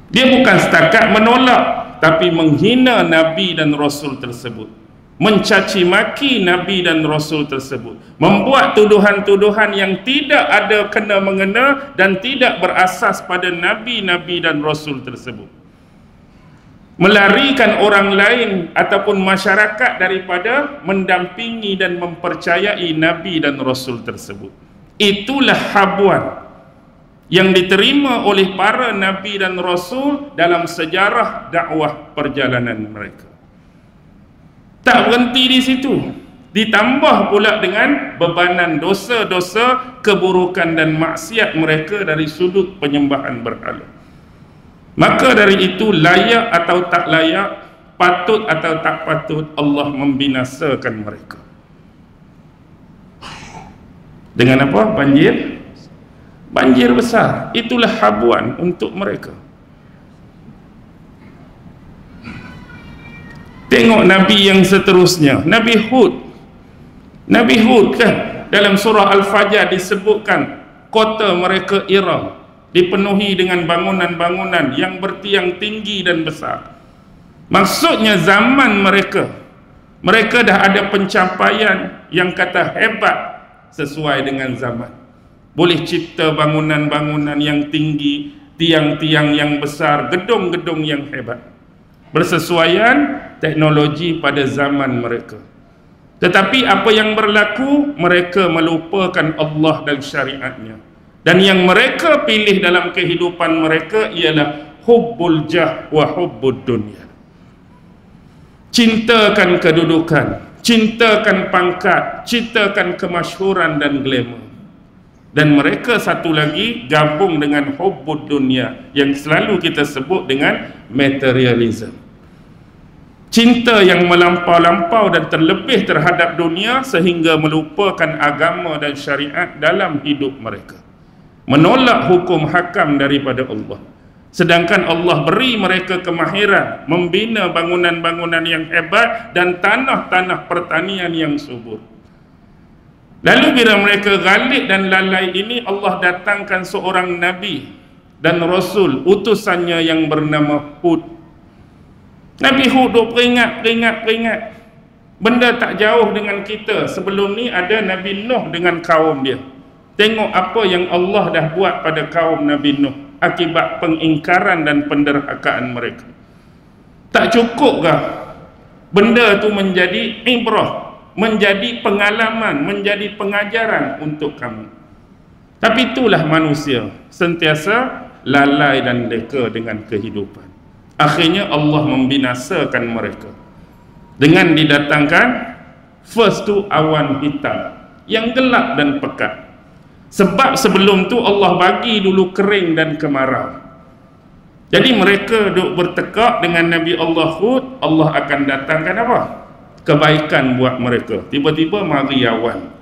Dia bukan setakat menolak, tapi menghina Nabi dan Rasul tersebut, mencaci maki Nabi dan Rasul tersebut, membuat tuduhan-tuduhan yang tidak ada kena mengena dan tidak berasas pada Nabi-Nabi dan Rasul tersebut, melarikan orang lain ataupun masyarakat daripada mendampingi dan mempercayai Nabi dan Rasul tersebut. Itulah habuan yang diterima oleh para Nabi dan Rasul dalam sejarah dakwah perjalanan mereka. Tak berhenti di situ, ditambah pula dengan bebanan dosa-dosa, keburukan dan maksiat mereka dari sudut penyembahan berhala. Maka dari itu, layak atau tak layak, patut atau tak patut, Allah membinasakan mereka. Dengan apa? Banjir besar. Itulah habuan untuk mereka. Tengok Nabi yang seterusnya, Nabi Hud kan dalam surah Al-Fajr disebutkan kota mereka Iram dipenuhi dengan bangunan-bangunan yang bertiang tinggi dan besar. Maksudnya zaman mereka dah ada pencapaian yang kata hebat sesuai dengan zaman. Boleh cipta bangunan-bangunan yang tinggi, tiang-tiang yang besar, gedung-gedung yang hebat, bersesuaian teknologi pada zaman mereka. Tetapi apa yang berlaku? Mereka melupakan Allah dan syariatnya, Dan yang mereka pilih dalam kehidupan mereka ialah hubbul jah wa hubbud dunya. Cintakan kedudukan, cintakan pangkat, cintakan kemasyhuran dan glamour. Dan mereka satu lagi gabung dengan hubbud dunya yang selalu kita sebut dengan materialism. Cinta yang melampau-lampau dan terlebih terhadap dunia sehingga melupakan agama dan syariat dalam hidup mereka. Menolak hukum hakam daripada Allah. Sedangkan Allah beri mereka kemahiran membina bangunan-bangunan yang hebat dan tanah-tanah pertanian yang subur. Lalu bila mereka galik dan lalai ini, Allah datangkan seorang Nabi dan Rasul utusannya yang bernama Hud. Nabi Hud peringat. Benda tak jauh dengan kita. Sebelum ni ada Nabi Nuh dengan kaum dia. Tengok apa yang Allah dah buat pada kaum Nabi Nuh akibat pengingkaran dan penderhakaan mereka. Tak cukup kah benda tu menjadi ibrah, menjadi pengalaman, menjadi pengajaran untuk kamu? Tapi itulah manusia, sentiasa lalai dan leka dengan kehidupan. Akhirnya Allah membinasakan mereka dengan didatangkan first tu awan hitam yang gelap dan pekat. Sebab sebelum tu Allah bagi dulu kering dan kemarau. Jadi mereka duk bertekak dengan Nabi Allah Hud, Allah akan datangkan apa? Kebaikan buat mereka. Tiba-tiba mari awan.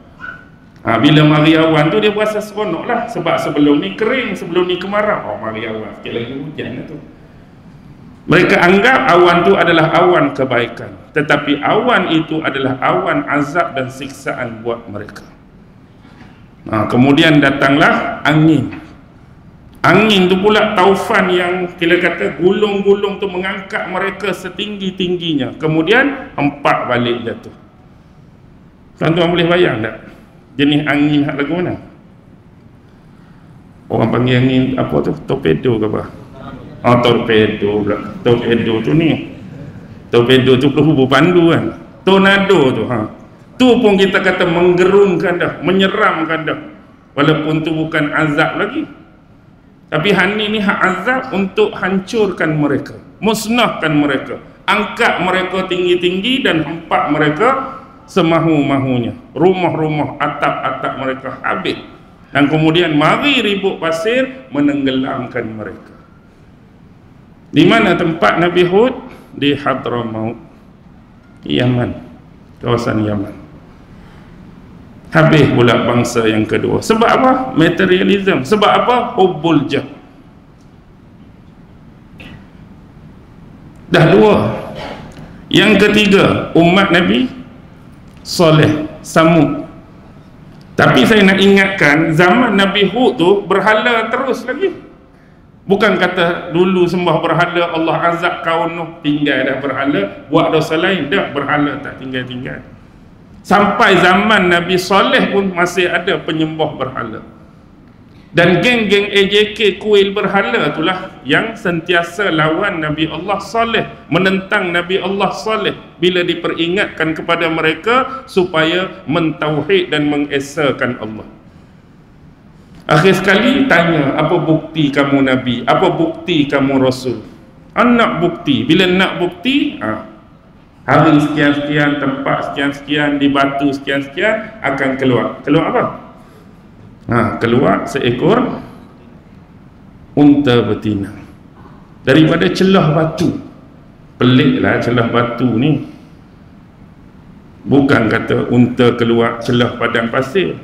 Bila mari awan tu dia berasa seronok lah. Sebab sebelum ni kering, sebelum ni kemarau. Mari awan, sikit lagi hujan lah tu. Mereka anggap awan itu adalah awan kebaikan, tetapi awan itu adalah awan azab dan siksaan buat mereka. Kemudian datanglah angin. Angin itu pula taufan yang kita kata gulung-gulung tu mengangkat mereka setinggi-tingginya. Kemudian hempak balik jatuh. Tuan-tuan boleh bayang tak jenis angin hak lagu mana? Orang panggil angin apa tu? Torpedo ke apa? Torpedo pula. Torpedo tu ni. Torpedo tu peluru pandu kan. Tornado tu. Tu pun kita kata menggerunkan dah, menyeramkan dah. Walaupun tu bukan azab lagi. Tapi hani ni hak azab untuk hancurkan mereka, musnahkan mereka, angkat mereka tinggi-tinggi dan hempak mereka semahu-mahunya. Rumah-rumah, atap-atap mereka habis. Dan kemudian mari ribut pasir menenggelamkan mereka. Di mana tempat Nabi Hud? Di Hadramaut, Yaman, kawasan Yaman. Habis pula bangsa yang kedua. Sebab apa? Materialism. Sebab apa? Hubbul jah. Dah dua. Yang ketiga, umat Nabi Saleh, Samud. Tapi saya nak ingatkan, zaman Nabi Hud tu berhala terus lagi. Bukan kata dulu sembah berhala, Allah azab kaum Nuh, tinggal dah berhala, buat dosa lain, dah berhala tak tinggal-tinggal. Sampai zaman Nabi Saleh pun masih ada penyembah berhala. Dan geng-geng AJK kuil berhala itulah yang sentiasa lawan Nabi Allah Saleh, menentang Nabi Allah Saleh bila diperingatkan kepada mereka supaya mentauhid dan mengesakan Allah. Akhir sekali tanya, apa bukti kamu Nabi? Apa bukti kamu Rasul? Nak bukti. Bila nak bukti, hari sekian-sekian, tempat sekian-sekian, di batu sekian-sekian akan keluar. Keluar apa? Keluar seekor unta betina daripada celah batu. Peliklah celah batu ni. Bukan kata unta keluar celah padang pasir,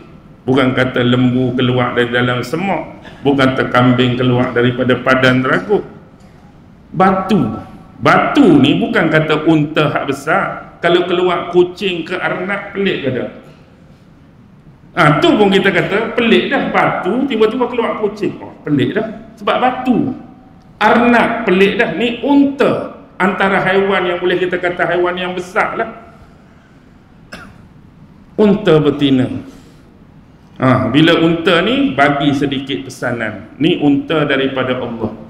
bukan kata lembu keluar dari dalam semak, bukan kata kambing keluar daripada padang teragut. Batu ni bukan kata unta hak besar. Kalau keluar kucing ke arnab, pelik ke tak? Tu pun kita kata pelik dah. Batu tiba-tiba keluar kucing, pelik dah. Sebab batu. Arnab pelik dah. Ni unta, antara haiwan yang boleh kita kata haiwan yang besar lah. Unta betina. Bila unta ni bagi sedikit pesanan, ni unta daripada Allah.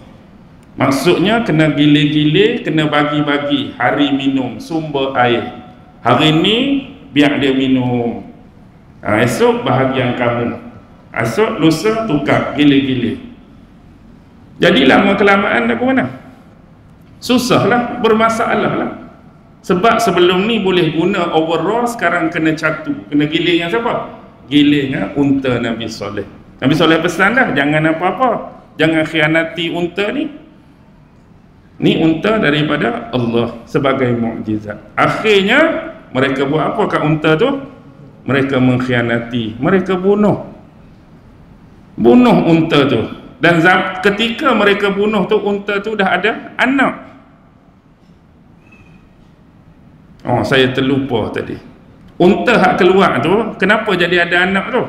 Maksudnya kena gile-gile, kena bagi-bagi hari minum sumber air. Hari ni biar dia minum, esok bahagian kamu. esok lusa tukar gile-gile. Jadi lama kelamaan dah ke mana? Susahlah, bermasalah lah. Sebab sebelum ni boleh guna overall, sekarang kena catu, kena giling yang siapa? Gilingnya unta Nabi Soleh. Nabi Soleh pesan dah, jangan apa-apa, jangan khianati unta ni. Ni unta daripada Allah sebagai mukjizat. Akhirnya mereka buat apa kat unta tu? Mereka mengkhianati, mereka bunuh unta tu. Dan ketika mereka bunuh tu, unta tu dah ada anak. Oh, saya terlupa tadi. Unta hak keluar tu, kenapa jadi ada anak tu?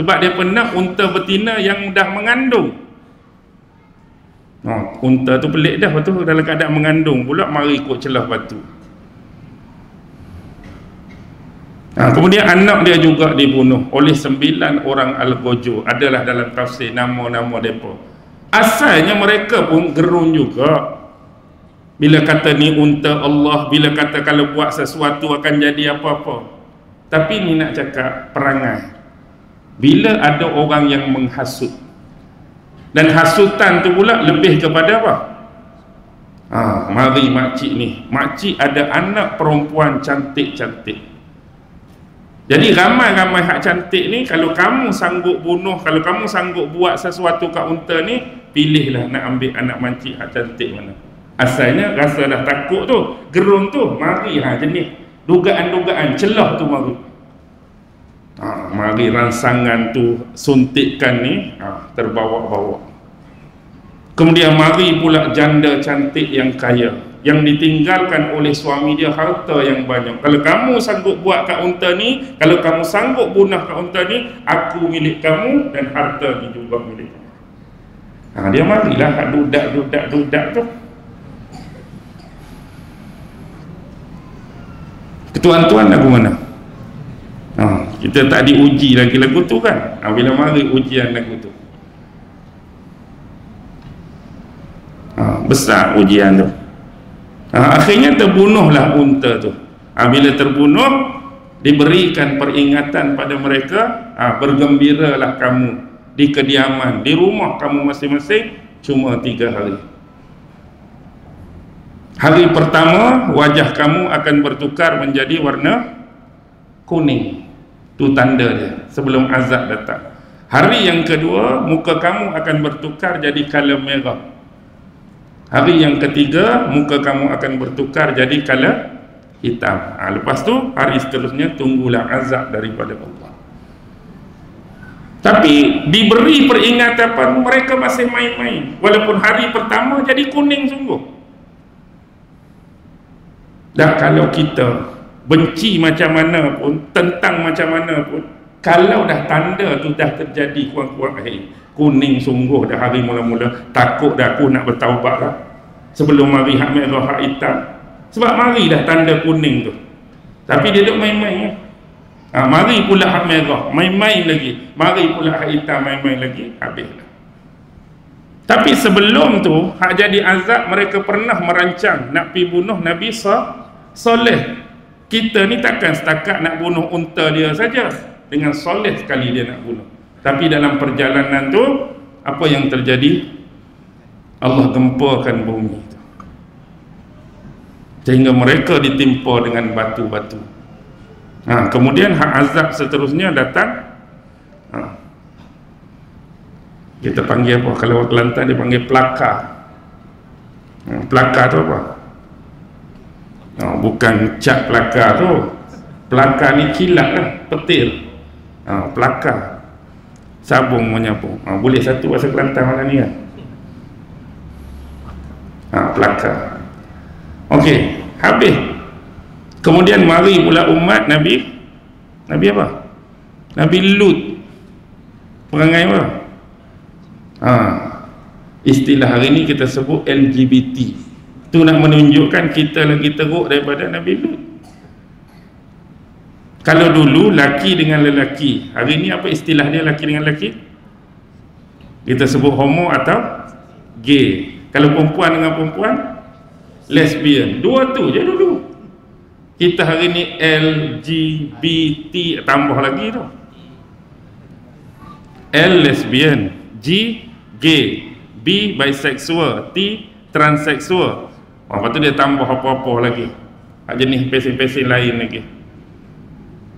Sebab dia pernah unta betina yang dah mengandung. Oh, unta tu pelik dah, betul, dalam keadaan mengandung pula mari ikut celah batu. Kemudian anak dia juga dibunuh oleh 9 orang Al-Gojo. Adalah dalam tafsir nama-nama mereka. Asalnya mereka pun gerun juga. Bila kata ni unta Allah, bila kata kalau buat sesuatu akan jadi apa-apa. Tapi ni nak cakap perangai. Bila ada orang yang menghasut, dan hasutan tu pula lebih kepada apa? Mari makcik ni, makcik ada anak perempuan cantik-cantik. Jadi ramai-ramai hak cantik ni, kalau kamu sanggup bunuh, kalau kamu sanggup buat sesuatu kat unta ni, pilihlah nak ambil anak makcik hak cantik mana. Asalnya rasa dah takut tu, gerun tu, mari jenis dugaan-dugaan celah tu mari. Mari rangsangan tu, suntikkan ni, terbawa-bawa. Kemudian mari pula janda cantik yang kaya, yang ditinggalkan oleh suami dia harta yang banyak. Kalau kamu sanggup buat kat unta ni, kalau kamu sanggup bunuh kat unta ni, aku milik kamu dan harta ni juga milik kamu. Dia marilah hak dudak tu. Tuan-tuan lagu mana? Kita tak diuji lagi lagu tu kan? Bila mari ujian lagu tu, besar ujian tu. Akhirnya terbunuhlah unta tu. Bila terbunuh, diberikan peringatan pada mereka, bergembiralah kamu di kediaman, di rumah kamu masing-masing cuma 3 hari. Hari pertama wajah kamu akan bertukar menjadi warna kuning. Itu tanda dia sebelum azab datang. Hari yang kedua muka kamu akan bertukar jadi color merah. Hari yang ketiga muka kamu akan bertukar jadi color hitam. Lepas tu hari seterusnya tunggulah azab daripada Allah. Tapi diberi peringatan mereka masih main-main. Walaupun hari pertama jadi kuning sungguh. Dan kalau kita benci macam mana pun, tentang macam mana pun, kalau dah tanda tu dah terjadi kuat-kuat kuning sungguh dah hari mula-mula, takut dah aku nak bertaubat lah sebelum mari hak merah hak hitam. Sebab mari dah tanda kuning tu, tapi dia duk main-main. Mari pula hak merah, main-main lagi. Mari pula hak hitam, main-main lagi. Habislah. Tapi sebelum tu, hak jadi azab, mereka pernah merancang nak pergi bunuh Nabi Soleh. Kita ni takkan setakat nak bunuh unta dia saja. Dengan soleh sekali dia nak bunuh. Tapi dalam perjalanan tu, apa yang terjadi? Allah gempakan bumi tu, sehingga mereka ditimpa dengan batu-batu. Kemudian hak azab seterusnya datang. Kita panggil apa? Kalau orang Kelantan dia panggil pelakar. Pelakar tu apa? Bukan cat pelakar tu. Pelakar ni kilat lah, petir. Pelakar, sabung menyapu. Boleh satu bahasa Kelantan mana ni kan? Pelakar. Okey, habis. Kemudian mari pula umat Nabi apa? Nabi Lut. Perangai apa? Istilah hari ni kita sebut LGBT. Tu nak menunjukkan kita lagi teruk daripada Nabi Lut. Kalau dulu laki dengan lelaki, hari ni apa istilah dia laki dengan lelaki? Kita sebut homo atau gay. Kalau perempuan dengan perempuan, lesbian. Dua tu je dulu. Kita hari ni LGBT, tambah lagi tu. L lesbian, G gay, B bisexual, T transseksual. Lepas tu dia tambah apa-apa lagi, hak jenis pesen-pesen lain lagi,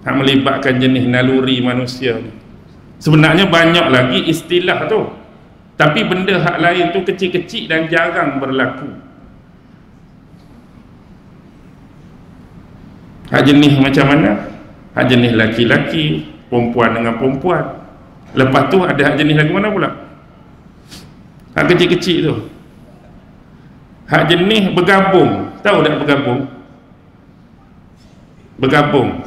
hak melibatkan jenis naluri manusia ni. Sebenarnya banyak lagi istilah tu, tapi benda hak lain tu kecil-kecil dan jarang berlaku. Hak jenis macam mana? Hak jenis laki-laki, perempuan dengan perempuan. Lepas tu ada hak jenis lagi mana pula? Hak kecil-kecil tu. Hak jenis bergabung. Tahu tak bergabung? Bergabung.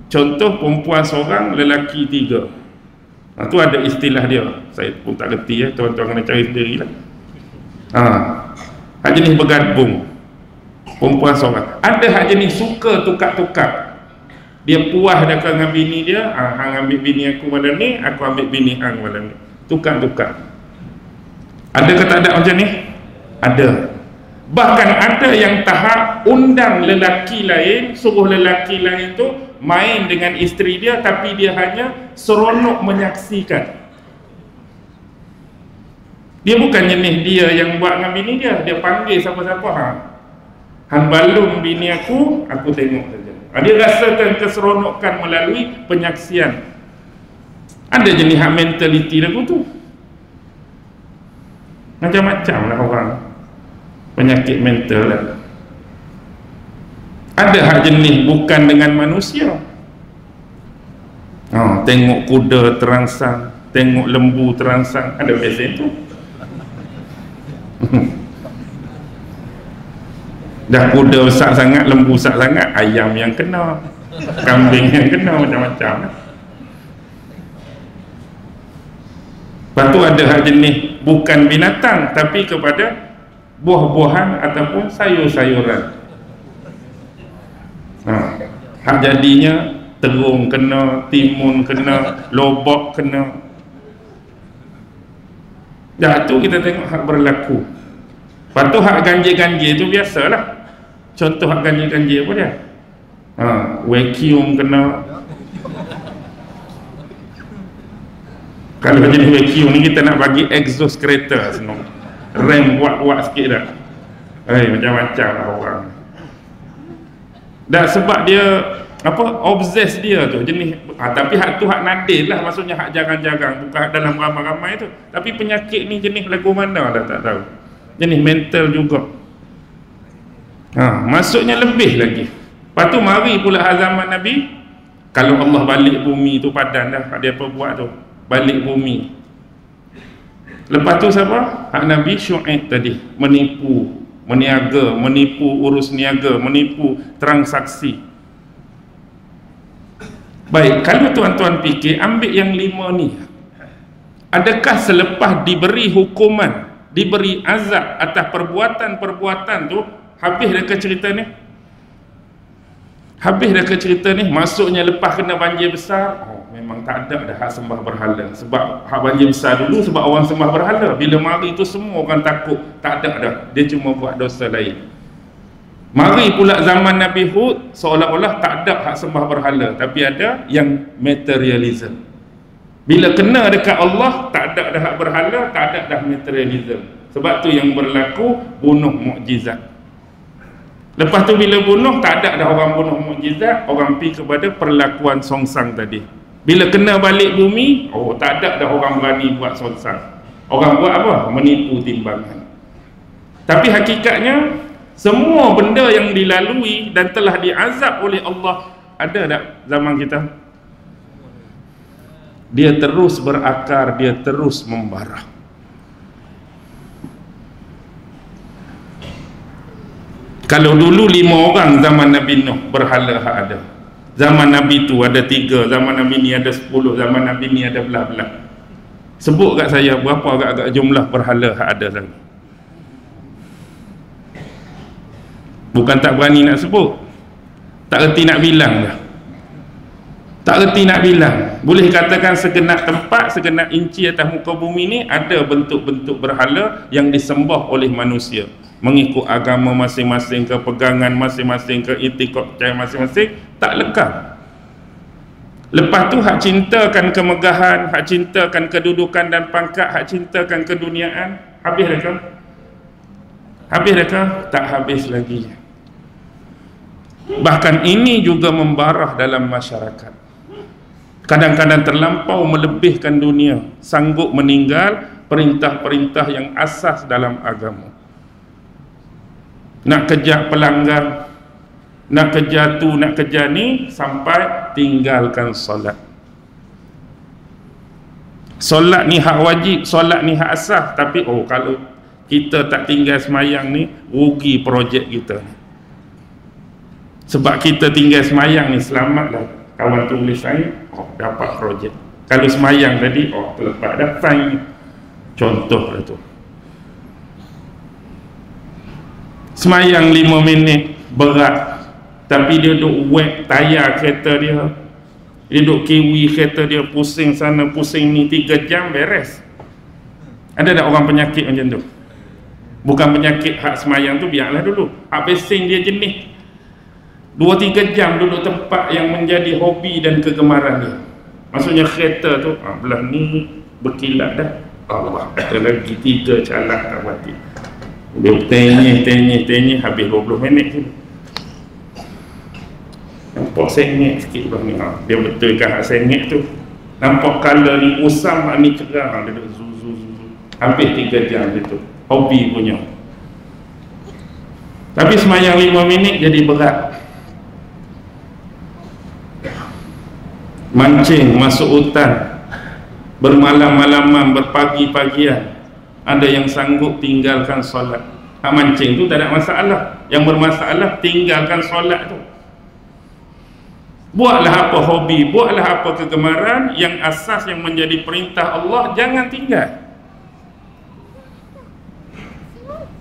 Contoh perempuan seorang, lelaki 3. Tu ada istilah dia. Saya pun tak reti, tuan-tuan kena cari sendirilah. Hak jenis bergabung, perempuan seorang. Ada hak jenis suka tukar-tukar. Dia puas dengan bini dia, hang ambil bini aku malam ni, aku ambil bini hang malam ni. Tukar-tukar. Ada ke tak ada macam ni? Ada. Bahkan ada yang tahap undang lelaki lain, suruh lelaki lain tu main dengan isteri dia, tapi dia hanya seronok menyaksikan. Dia bukan jenis dia yang buat dengan bini dia. Dia panggil siapa-siapa, hang balung bini aku tengok saja. Dia rasakan keseronokan melalui penyaksian. Ada jenis hak mentaliti lagu tu. Macam-macam lah orang, penyakit mental lah. Ada hak jenis bukan dengan manusia. Tengok kuda terangsang, tengok lembu terangsang. Ada biasa tu. Dah kuda besar sangat, lembu besar sangat, ayam yang kena, kambing yang kena, macam-macam lah. Lepas tu ada hak jenis bukan binatang, tapi kepada buah-buahan ataupun sayur-sayuran. Hak jadinya terung kena, timun kena, lobak kena. Dah tu kita tengok hak berlaku. Lepas tu hak ganjil-ganjil tu biasalah. Contoh hak ganjil-ganjil apa dia? Vacuum kena. Kalau jenis vacuum ni kita nak bagi exhaust kereta semua, rem buat-buat sikit dah. Macam-macam lah orang. Dah sebab dia obses dia tu jenis. Tapi hak tu hak nadir lah, maksudnya hak jarang-jarang, bukan dalam ramai-ramai tu. Tapi penyakit ni jenis lagu mana dah tak tahu. Jenis mental juga. Maksudnya lebih lagi. Lepas tu mari pula zaman Nabi, kalau Allah balik bumi tu padan dah, dia apa buat tu, balik bumi. Lepas tu siapa? Hak Nabi Syuaib tadi, menipu, meniaga, menipu urus niaga, menipu transaksi. Baik, kalau tuan-tuan fikir, ambil yang 5 ni, adakah selepas diberi hukuman, diberi azab atas perbuatan-perbuatan tu, habis dah ke cerita ni? Habis dah ke cerita ni? Maksudnya lepas kena banjir besar, memang tak ada dah hak sembah berhala. Sebab hak banjir besar dulu sebab orang sembah berhala. Bila mari tu semua orang takut, tak ada dah, dia cuma buat dosa lain. Mari pula zaman Nabi Hud, seolah-olah tak ada hak sembah berhala, tapi ada yang materialism. Bila kena dekat Allah, tak ada dah hak berhala, tak ada dah materialism. Sebab tu yang berlaku bunuh mukjizat. Lepas tu bila bunuh, tak ada dah orang bunuh mukjizat, orang pergi kepada perlakuan songsang tadi. Bila kena balik bumi, tak ada dah orang berani buat songsang. Orang buat apa? Menipu timbangan. Tapi hakikatnya semua benda yang dilalui dan telah diazab oleh Allah, ada tak zaman kita? Dia terus berakar, dia terus membara. Kalau dulu 5 orang zaman Nabi Nuh berhala hak ada. Zaman Nabi tu ada 3, zaman Nabi ni ada 10, zaman Nabi ni ada belah-belah. Sebut kat saya berapa agak-agak jumlah berhala hak ada lagi. Bukan tak berani nak sebut, tak reti nak bilang dah. Tak reti nak bilang. Boleh katakan segenap tempat, segenap inci atas muka bumi ni ada bentuk-bentuk berhala yang disembah oleh manusia, mengikut agama masing-masing, ke pegangan masing-masing, ke itikad percaya masing-masing, tak lekang. Lepas tu hak cintakan kemegahan, hak cintakan kedudukan dan pangkat, hak cintakan keduniaan, habis dah ke? Habis dah ke? Tak habis lagi. Bahkan ini juga membarah dalam masyarakat. Kadang-kadang terlampau melebihkan dunia, sanggup meninggal perintah-perintah yang asas dalam agama. Nak kejar pelanggar, nak kejar tu, nak kejar ni, sampai tinggalkan solat. Solat ni hak wajib, solat ni hak asas. Tapi kalau kita tak tinggal semayang ni, rugi projek kita ni. Sebab kita tinggal semayang ni, selamatlah kawan tulis saya, dapat projek. Kalau semayang tadi, terlepas dah fine. Contoh lah tu. Semayang 5 minit berat, tapi dia duk wet tayar kereta dia, dia duk kiwi kereta dia, pusing sana pusing ni, 3 jam beres. Ada tak orang penyakit macam tu? Bukan penyakit hak semayang tu, biarlah dulu. Hak pesing dia jenis 2-3 jam duduk tempat yang menjadi hobi dan kegemaran dia. Maksudnya kereta tu belah ni berkilat dah, Allah, ada lagi 3 calak tak mati. Dia tenyih habis 20 minit je. Nampak sengit sikit bang ni. Dia betulkan hak sengit tu. Nampak color ni usam, hak ni cerah. Dia duduk zu. Hampir 3 jam dia tu. Hobi punya. Tapi semayang 5 minit jadi berat. Mancing, masuk hutan, bermalam-malaman, berpagi-pagian. Ada yang sanggup tinggalkan solat. Mancing tu tak ada masalah. Yang bermasalah tinggalkan solat tu. Buatlah apa hobi, buatlah apa kegemaran yang asas yang menjadi perintah Allah, jangan tinggal.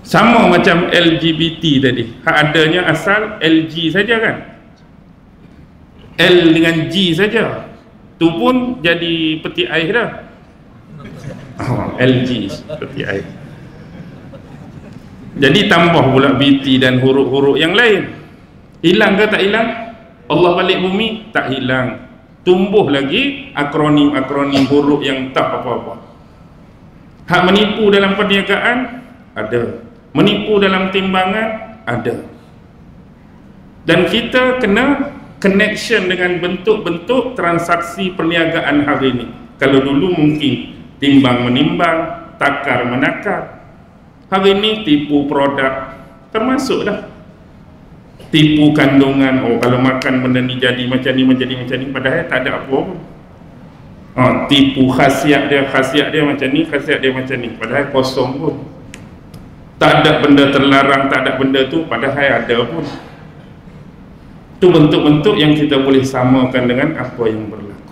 Sama macam LGBT tadi, hak adanya asal LG saja kan, L dengan G saja, tu pun jadi peti air dah. LG peti air. Jadi tambah pula BT dan huruf-huruf yang lain. Hilang ke tak hilang? Allah balik bumi tak hilang. Tumbuh lagi akronim-akronim huruf yang tak apa-apa. Hak menipu dalam perniagaan ada, menipu dalam timbangan ada. Dan kita kena connection dengan bentuk-bentuk transaksi perniagaan hari ini. Kalau dulu mungkin timbang menimbang, takar menakar. Hari ini tipu produk termasuklah. Tipu kandungan, kalau makan benda ni jadi macam ni, menjadi macam ni, padahal tak ada apa pun. Tipu khasiat dia macam ni, khasiat dia macam ni, padahal kosong pun. Tak ada benda terlarang, tak ada benda tu, padahal ada pun. Itu bentuk-bentuk yang kita boleh samakan dengan apa yang berlaku.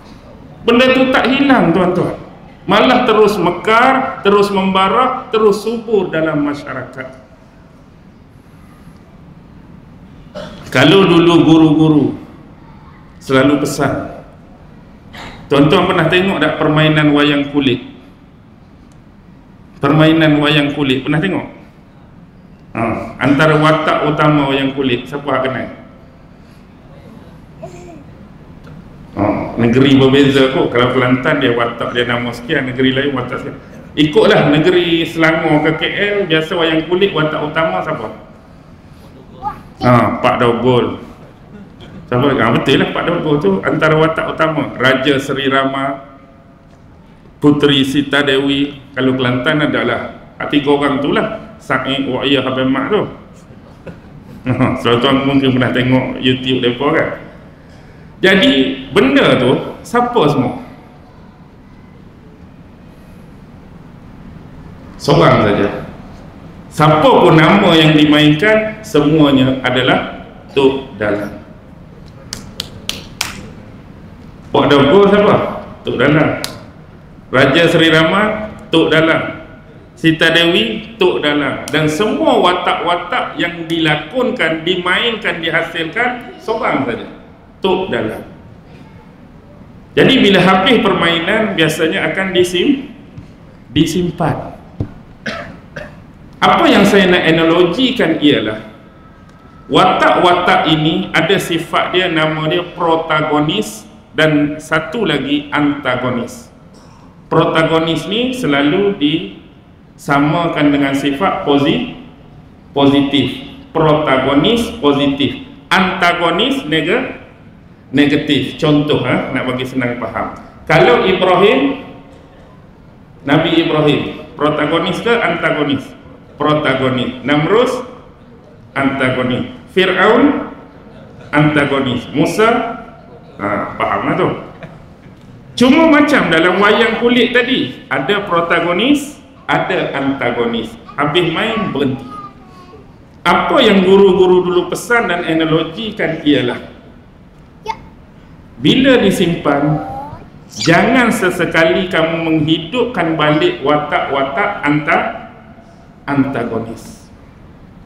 Benda tu tak hilang tuan-tuan, malah terus mekar, terus membara, terus subur dalam masyarakat. Kalau dulu guru-guru selalu pesan, tuan-tuan pernah tengok tak permainan wayang kulit? Permainan wayang kulit pernah tengok? Antara watak utama wayang kulit, siapa yang kenal? Negeri berbeza kot. Kalau Kelantan dia watak dia nama sekian, negeri lain watak sekian. Ikutlah negeri Selangor ke KL, biasa wayang kulit watak utama siapa? Pak Dogol. Siapa? Betul lah, Pak Dogol tu antara watak utama. Raja Seri Rama, Puteri Sita Dewi. Kalau Kelantan adalah 3 orang tu lah, Sa'id, Wa'iyah, Habib Mak tu. Tuan-tuan mungkin pernah tengok YouTube mereka kan. Jadi benda tu siapa semua? Seorang saja. Siapa pun nama yang dimainkan, semuanya adalah Tok Dalang. Pak Dogol siapa? Tok Dalang. Raja Seri Rama, Tok Dalang. Sita Dewi, Tok Dalang. Dan semua watak-watak yang dilakonkan, dimainkan, dihasilkan, seorang saja, Tok Dalang. Jadi bila habis permainan, biasanya akan disimpan. Apa yang saya nak analogikan ialah watak-watak ini ada sifat dia, nama dia protagonis dan satu lagi antagonis. Protagonis ni selalu disamakan dengan sifat positif. Protagonis positif, antagonis negatif. Contoh nak bagi senang faham. Kalau Ibrahim, Nabi Ibrahim, protagonis ke antagonis? Protagonis. Namrus, antagonis. Fir'aun, antagonis. Musa, faham lah tu. Cuma macam dalam wayang kulit tadi, ada protagonis, ada antagonis. Habis main, berhenti. Apa yang guru-guru dulu pesan dan analogikan ialah, bila disimpan, jangan sesekali kamu menghidupkan balik watak-watak antagonis.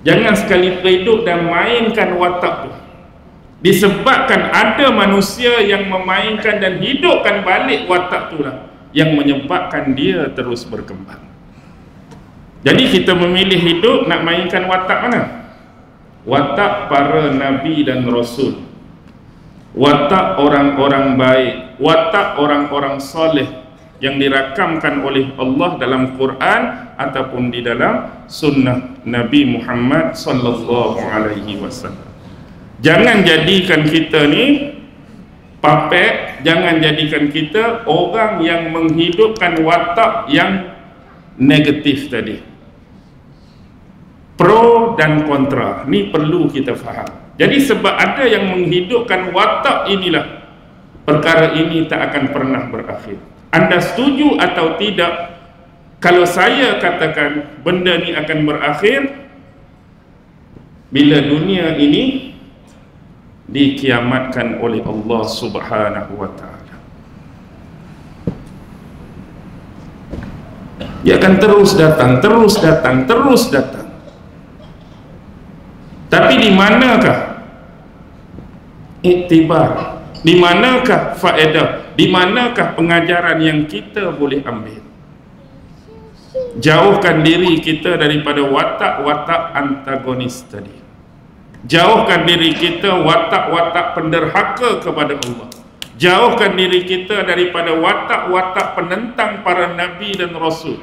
Jangan sekali hidup dan mainkan watak tu. Disebabkan ada manusia yang memainkan dan hidupkan balik watak tu lah yang menyebabkan dia terus berkembang. Jadi kita memilih hidup nak mainkan watak mana? Watak para nabi dan rasul, watak orang-orang baik, watak orang-orang soleh yang dirakamkan oleh Allah dalam Quran ataupun di dalam sunnah Nabi Muhammad sallallahu alaihi wasallam. Jangan jadikan kita ni puppet, jangan jadikan kita orang yang menghidupkan watak yang negatif tadi. Pro dan kontra ni perlu kita faham. Jadi sebab ada yang menghidupkan watak inilah, perkara ini tak akan pernah berakhir. Anda setuju atau tidak? Kalau saya katakan benda ni akan berakhir bila dunia ini dikiamatkan oleh Allah Subhanahu wa ta'ala. Dia akan terus datang, terus datang, terus datang. Tapi di manakah iktibar? Di manakah faedah? Di manakah pengajaran yang kita boleh ambil? Jauhkan diri kita daripada watak-watak antagonis tadi. Jauhkan diri kita watak-watak penderhaka kepada Allah. Jauhkan diri kita daripada watak-watak penentang para nabi dan rasul.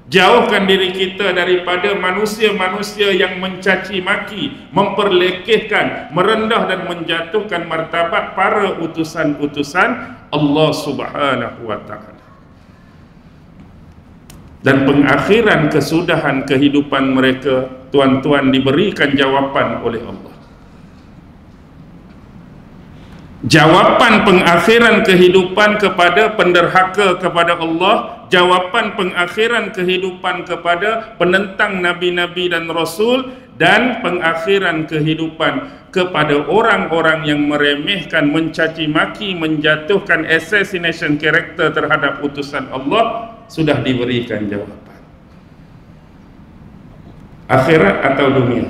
Jauhkan diri kita daripada manusia-manusia yang mencaci maki, memperlekehkan, merendah dan menjatuhkan martabat para utusan-utusan Allah Subhanahu wa ta'ala. Dan pengakhiran kesudahan kehidupan mereka, tuan-tuan, diberikan jawapan oleh Allah. Jawapan pengakhiran kehidupan kepada penderhaka kepada Allah, jawapan pengakhiran kehidupan kepada penentang nabi-nabi dan rasul, dan pengakhiran kehidupan kepada orang-orang yang meremehkan, mencaci maki, menjatuhkan assassination karakter terhadap utusan Allah, sudah diberikan jawapan. Akhirat atau dunia?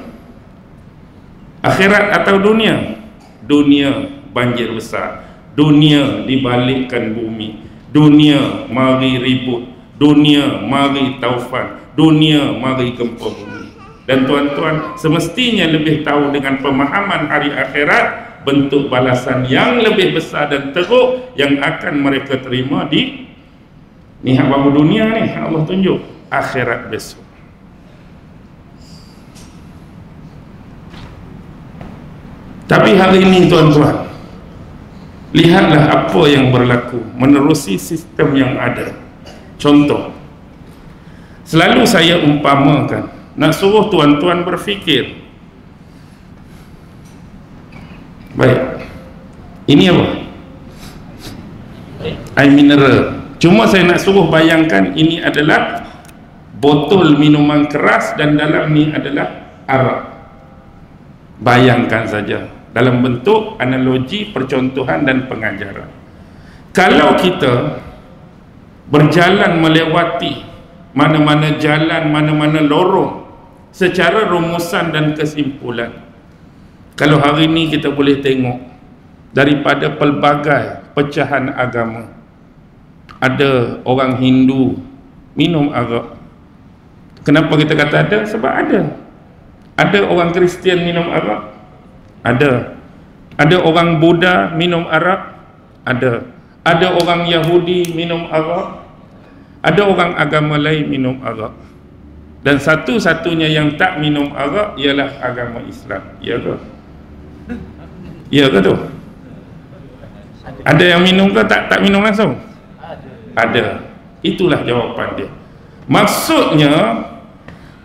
Akhirat atau dunia? Dunia banjir besar, dunia dibalikkan bumi, dunia mari ribut, dunia mari taufan, dunia mari gempa bumi. Dan tuan-tuan semestinya lebih tahu dengan pemahaman hari akhirat, bentuk balasan yang lebih besar dan teruk yang akan mereka terima di ni hak baru dunia ni, Allah tunjuk akhirat besok. Tapi hari ini tuan-tuan, lihatlah apa yang berlaku menerusi sistem yang ada. Contoh, selalu saya umpamakan, nak suruh tuan-tuan berfikir. Baik, ini apa? Air mineral. Cuma saya nak suruh bayangkan ini adalah botol minuman keras dan dalam ni adalah arak. Bayangkan saja dalam bentuk analogi, percontohan dan pengajaran. Kalau kita berjalan melewati mana-mana jalan, mana-mana lorong secara rumusan dan kesimpulan, kalau hari ini kita boleh tengok daripada pelbagai pecahan agama, ada orang Hindu minum arak. Kenapa kita kata ada? Sebab ada. Ada orang Kristian minum arak? Ada. Ada orang Buddha minum arak? Ada orang Yahudi minum arak, ada orang agama lain minum arak. Dan satu-satunya yang tak minum arak ialah agama Islam. Ya ke? Ya ke tu? Ada yang minum ke tak minum langsung? Ada. Itulah jawapan dia. Maksudnya,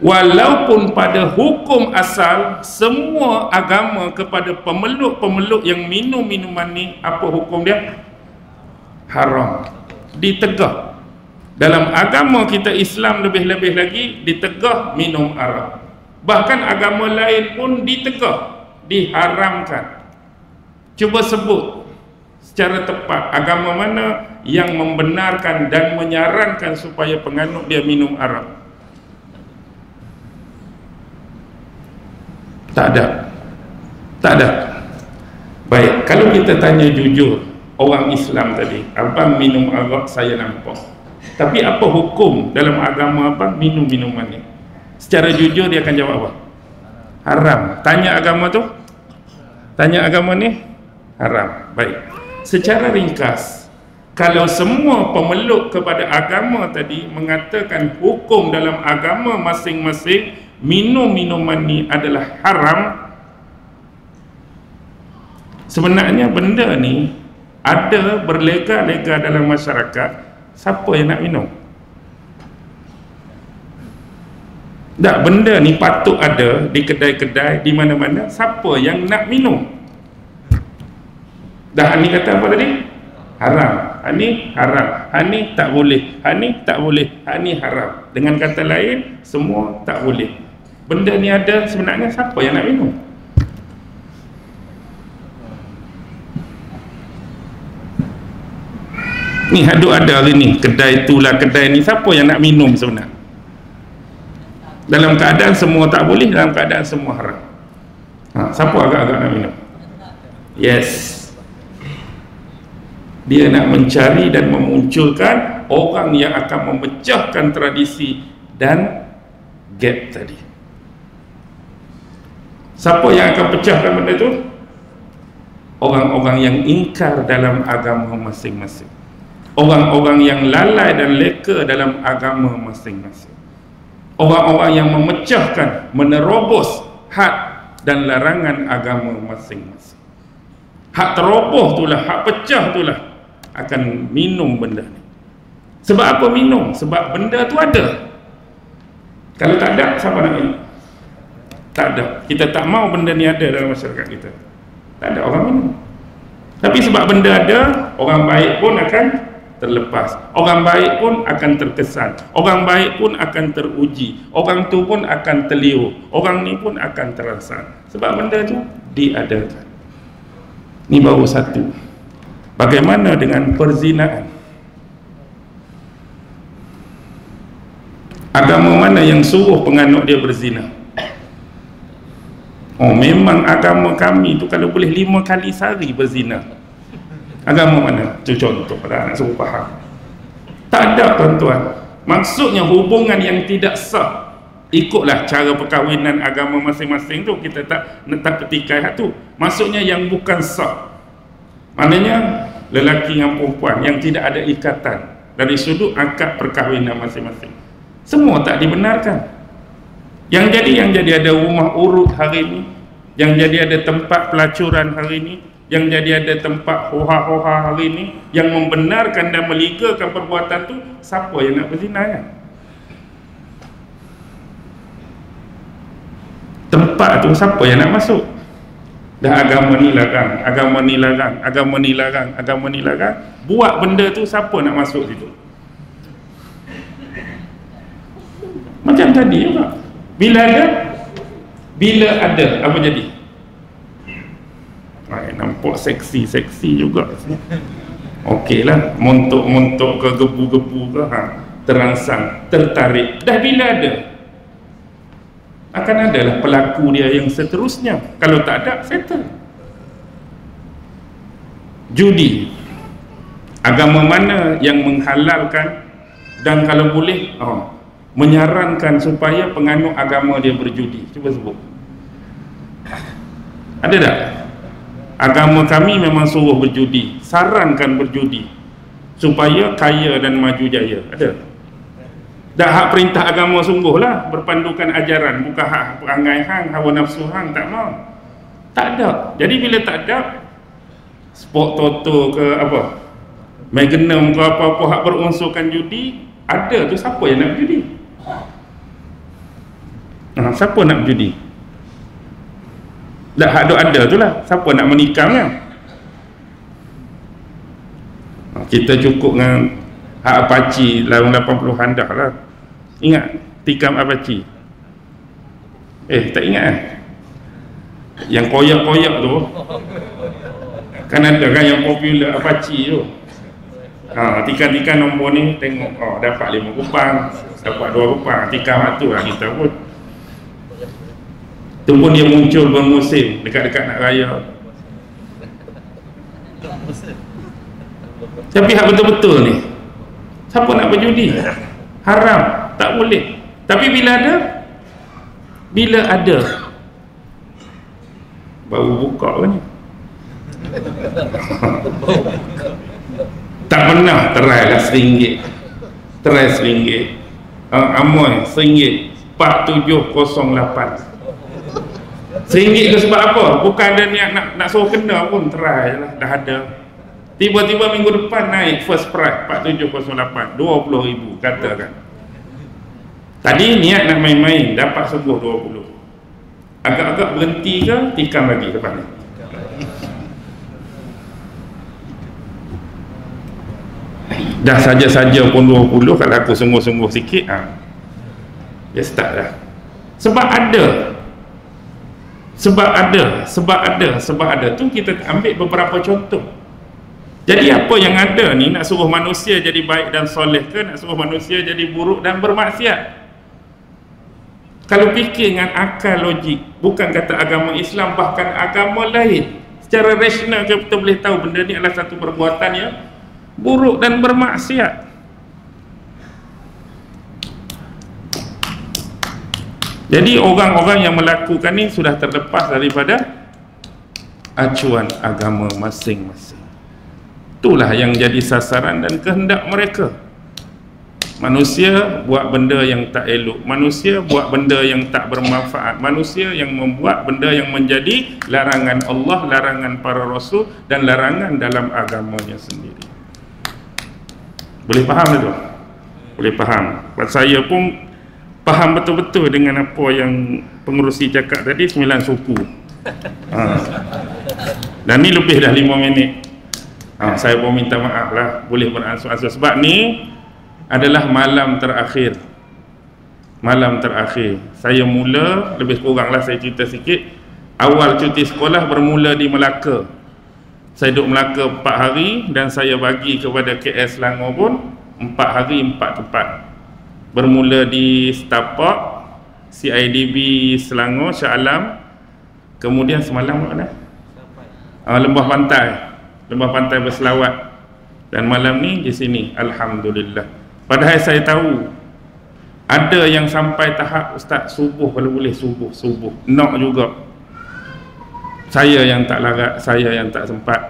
walaupun pada hukum asal semua agama kepada pemeluk-pemeluk yang minum minuman ni, apa hukum dia? Haram. Ditegah. Dalam agama kita Islam lebih-lebih lagi ditegah minum arak. Bahkan agama lain pun ditegah, diharamkan. Cuba sebut secara tepat agama mana yang membenarkan dan menyarankan supaya penganut dia minum arak. Tak ada. Baik, kalau kita tanya jujur orang Islam tadi, abang minum arak saya nampak, tapi apa hukum dalam agama abang minum minuman ni? Secara jujur dia akan jawab apa? Haram. Tanya agama tu, tanya agama ni, haram. Baik, secara ringkas, kalau semua pemeluk kepada agama tadi mengatakan hukum dalam agama masing-masing minum minuman ni adalah haram, sebenarnya benda ni ada berlega-lega dalam masyarakat. Siapa yang nak minum? Tak, benda ni patut ada di kedai-kedai, di mana-mana. Siapa yang nak minum? Dah ni kata apa tadi? Haram. Ni haram. Ni tak boleh. Ni tak boleh. Ni haram. Dengan kata lain, semua tak boleh. Benda ni ada, sebenarnya siapa yang nak minum? Ni hadut ada hari ni, kedai itulah kedai ni, siapa yang nak minum sebenarnya? Dalam keadaan semua tak boleh, dalam keadaan semua haram. Siapa agak-agak nak minum? Yes, dia nak mencari dan memunculkan orang yang akan memecahkan tradisi dan gap tadi. Siapa yang akan pecahkan benda tu? Orang-orang yang ingkar dalam agama masing-masing, orang-orang yang lalai dan leka dalam agama masing-masing, orang-orang yang memecahkan, menerobos had dan larangan agama masing-masing. Hak teroboh itulah, hak pecah itulah akan minum benda ni. Sebab apa minum? Sebab benda tu ada. Kalau tak ada, siapa nak minum? Tak ada. Kita tak mau benda ni ada dalam masyarakat kita. Tak ada orang minum. Tapi sebab benda ada, orang baik pun akan terlepas, orang baik pun akan terkesan, orang baik pun akan teruji, orang tu pun akan terliur, orang ni pun akan terangsang. Sebab benda tu diadakan. Ni baru satu. Bagaimana dengan perzinaan? Agama mana yang suruh penganut dia berzina? Oh, memang agama kami tu kalau boleh 5 kali sehari berzina. Agama mana? Itu contoh lah, nak suruh faham. Tak ada, tuan-tuan. Maksudnya hubungan yang tidak sah, ikutlah cara perkahwinan agama masing-masing tu, kita tak petikai hak tu. Maksudnya yang bukan sah, maknanya lelaki dengan perempuan yang tidak ada ikatan dari sudut akad perkahwinan masing-masing, semua tak dibenarkan. Yang jadi ada rumah urut hari ni, yang jadi ada tempat pelacuran hari ni, yang jadi ada tempat hoha-hoha hari ni, yang membenarkan dan melegakan perbuatan tu, siapa yang nak berzina kan? Tempat tu siapa yang nak masuk? Dah agama ni larang, agama ni larang, agama ni larang, agama ni larang. Buat benda tu, siapa nak masuk situ? Macam tadi juga, bila ada apa jadi? Nampak seksi juga. Okey lah, montok ke, gebu-gebu ke, terangsang, tertarik. Dah bila ada, akan adalah pelaku dia yang seterusnya. Kalau tak ada, settle. Judi, agama mana yang menghalalkan dan kalau boleh menyarankan supaya penganut agama dia berjudi? Cuba sebut. Ada tak? Agama kami memang suruh berjudi, sarankan berjudi supaya kaya dan maju jaya. Ada? Dah hak perintah agama sungguhlah, berpandukan ajaran, bukan hak perangai hang, hawa nafsu hang, tak mau. Tak ada. Jadi bila tak ada, sport toto ke apa, Magnum ke apa-apa hak berunsurkan judi, ada tu siapa yang nak berjudi? Siapa nak berjudi? Dah hak ada tu lah, siapa nak menikamnya? Kita cukup dengan hak Apache tahun 80-an dah lah. Ingat tikam Apache? Tak ingat yang koyak-koyak tu kan ada kan yang popular Apache tu. Tikam-tikam nombor ni tengok, dapat 5 kupang, dapat 2 kupang, tikam tu lah kita pun. Tu pun dia muncul bermusim dekat-dekat nak raya. Tapi hak betul-betul ni, siapa nak berjudi? Haram, tak boleh. Tapi bila ada baru buka ni. Tak pernah try lah RM1. Try RM1. Amoy RM1 4708. RM1 ke sebab apa? Bukan ada niat nak suruh kena pun, try lah, dah ada. Tiba-tiba minggu depan naik first price 4708, 20,000 katakan. Tadi niat nak main-main, dapat sembuh 20. Agak-agak berhenti ke, tikam lagi lepas ni. Dah saja-saja pun 20, kalau aku sungguh-sungguh sikit, dia start dah. Sebab ada tu kita ambil beberapa contoh. Jadi apa yang ada ni, nak suruh manusia jadi baik dan soleh ke, nak suruh manusia jadi buruk dan bermaksiat? Kalau fikir dengan akal logik, bukan kata agama Islam, bahkan agama lain, secara rasional kita boleh tahu benda ni adalah satu perbuatan yang buruk dan bermaksiat. Jadi orang-orang yang melakukan ni sudah terlepas daripada acuan agama masing-masing. Itulah yang jadi sasaran dan kehendak mereka. Manusia buat benda yang tak elok, manusia buat benda yang tak bermanfaat, manusia yang membuat benda yang menjadi larangan Allah, larangan para rasul dan larangan dalam agamanya sendiri. Boleh faham tu? Boleh faham. Sebab saya pun faham betul-betul dengan apa yang pengerusi cakap tadi, 9 suku. Dan ni lebih dah 5 minit. Saya pun minta maaf lah, boleh beransur-ansur. Sebab ni adalah malam terakhir. Malam terakhir. Saya mula, lebih kurang lah saya cerita sikit. Awal cuti sekolah bermula di Melaka. Saya duduk Melaka 4 hari dan saya bagi kepada KL Selangor pun 4 hari 4 tempat. Bermula di Setapak, CIDB Selangor, Shah Alam. Kemudian semalam mana? Lembah Pantai Berselawat. Dan malam ni di sini, alhamdulillah. Padahal saya tahu ada yang sampai tahap ustaz subuh, kalau boleh subuh. Nak juga. Saya yang tak larat, saya yang tak sempat.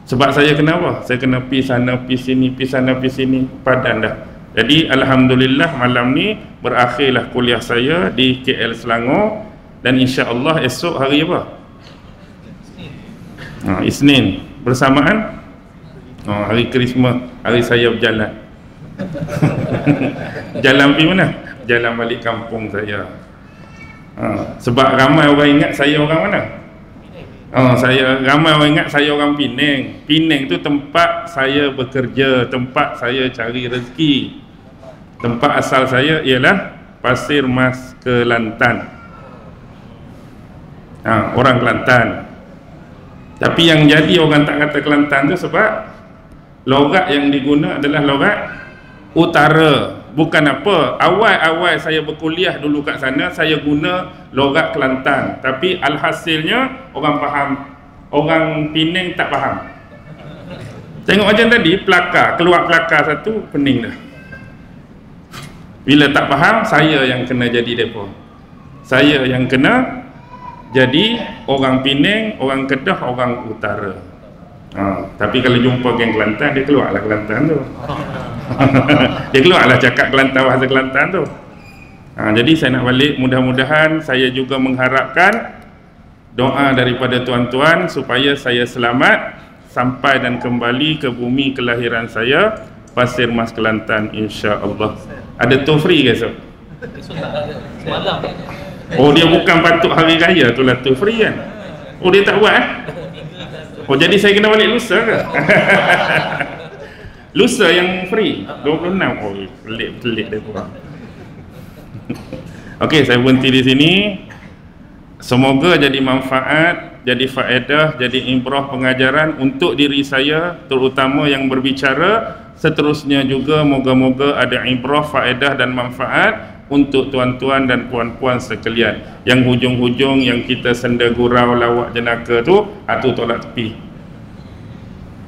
Sebab saya kenapa? Saya kena pi sana, pi sini, pi sana, pi sini, padan dah. Jadi alhamdulillah malam ni berakhirlah kuliah saya di KL Selangor. Dan insya-Allah esok hari apa? Isnin bersamaan hari Krismas, hari saya berjalan. Jalan pergi mana? Jalan balik kampung saya. Sebab ramai orang ingat saya orang mana? Ramai orang ingat saya orang Penang. Penang tu tempat saya bekerja, tempat saya cari rezeki. Tempat asal saya ialah Pasir Mas Kelantan. Orang Kelantan. Tapi yang jadi orang tak kata Kelantan tu sebab logat yang diguna adalah logat utara. Bukan apa, awal-awal saya berkuliah dulu kat sana, saya guna logat Kelantan. Tapi alhasilnya orang faham, orang Penang tak faham. Tengok macam tadi, pelakar, keluar pelakar satu, pening dah. Bila tak faham, saya yang kena jadi depa. Saya yang kena Jadi orang Penang, orang Kedah, orang utara. Tapi kalau jumpa geng Kelantan, dia keluarlah Kelantan tu. Dia keluarlah cakap Kelantan, bahasa Kelantan tu. Jadi saya nak balik, mudah-mudahan saya juga mengharapkan doa daripada tuan-tuan supaya saya selamat sampai dan kembali ke bumi kelahiran saya, Pasir Mas Kelantan, insya-Allah. Ada tour free ke so? Semalam. Oh, dia bukan patut hari raya tu lah tour free kan? Oh, dia tak buat Oh, jadi saya kena balik lusa ke? Lusa yang free 26. Oh, pelik dia kurang. Okey, saya berhenti di sini. Semoga jadi manfaat, jadi faedah, jadi ibrah pengajaran untuk diri saya terutama yang berbicara. Seterusnya juga moga-moga ada ibrah, faedah dan manfaat untuk tuan-tuan dan puan-puan sekalian. Yang hujung-hujung yang kita senda gurau lawak jenaka tu, itu tolak tepi.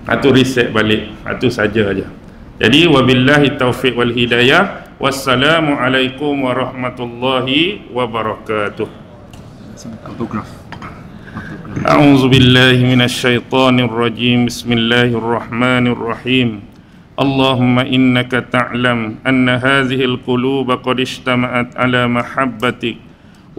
Itu reset balik. Itu saja aja. Jadi wabillahi taufiq wal hidayah. Wassalamualaikum warahmatullahi wabarakatuh. A'udzu billahi minasyaitonir rajim. Bismillahirrahmanirrahim. Allahumma innaka ta'lam anna hadhihi al-qulub qad ijtama'at ala mahabbatik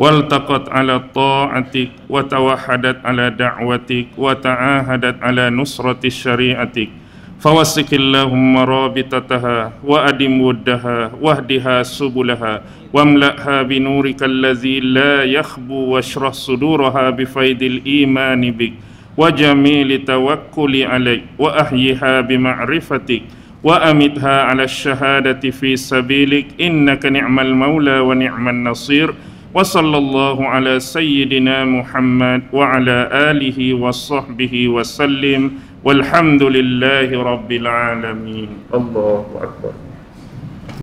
waltaqat ala ta'atik wa tawahhadat ala da'watik wa ta'ahadat ala nusrati syari'atik fawassikillahumma rabitataha wa adim wuddaha wahdiha subulaha wamla'ha binurika allazi la yakhbu washrah suduraha bifaidil imani bik wa jamili tawakkuli alaik wa ahyiha bima'rifatik wa amitha ala syahadati fi sabilik innaka ni'mal maula wa ni'man nasir wa sallallahu ala sayyidina Muhammad wa ala alihi wa sahbihi wa sallim walhamdulillahi rabbil alamin. Allahu akbar.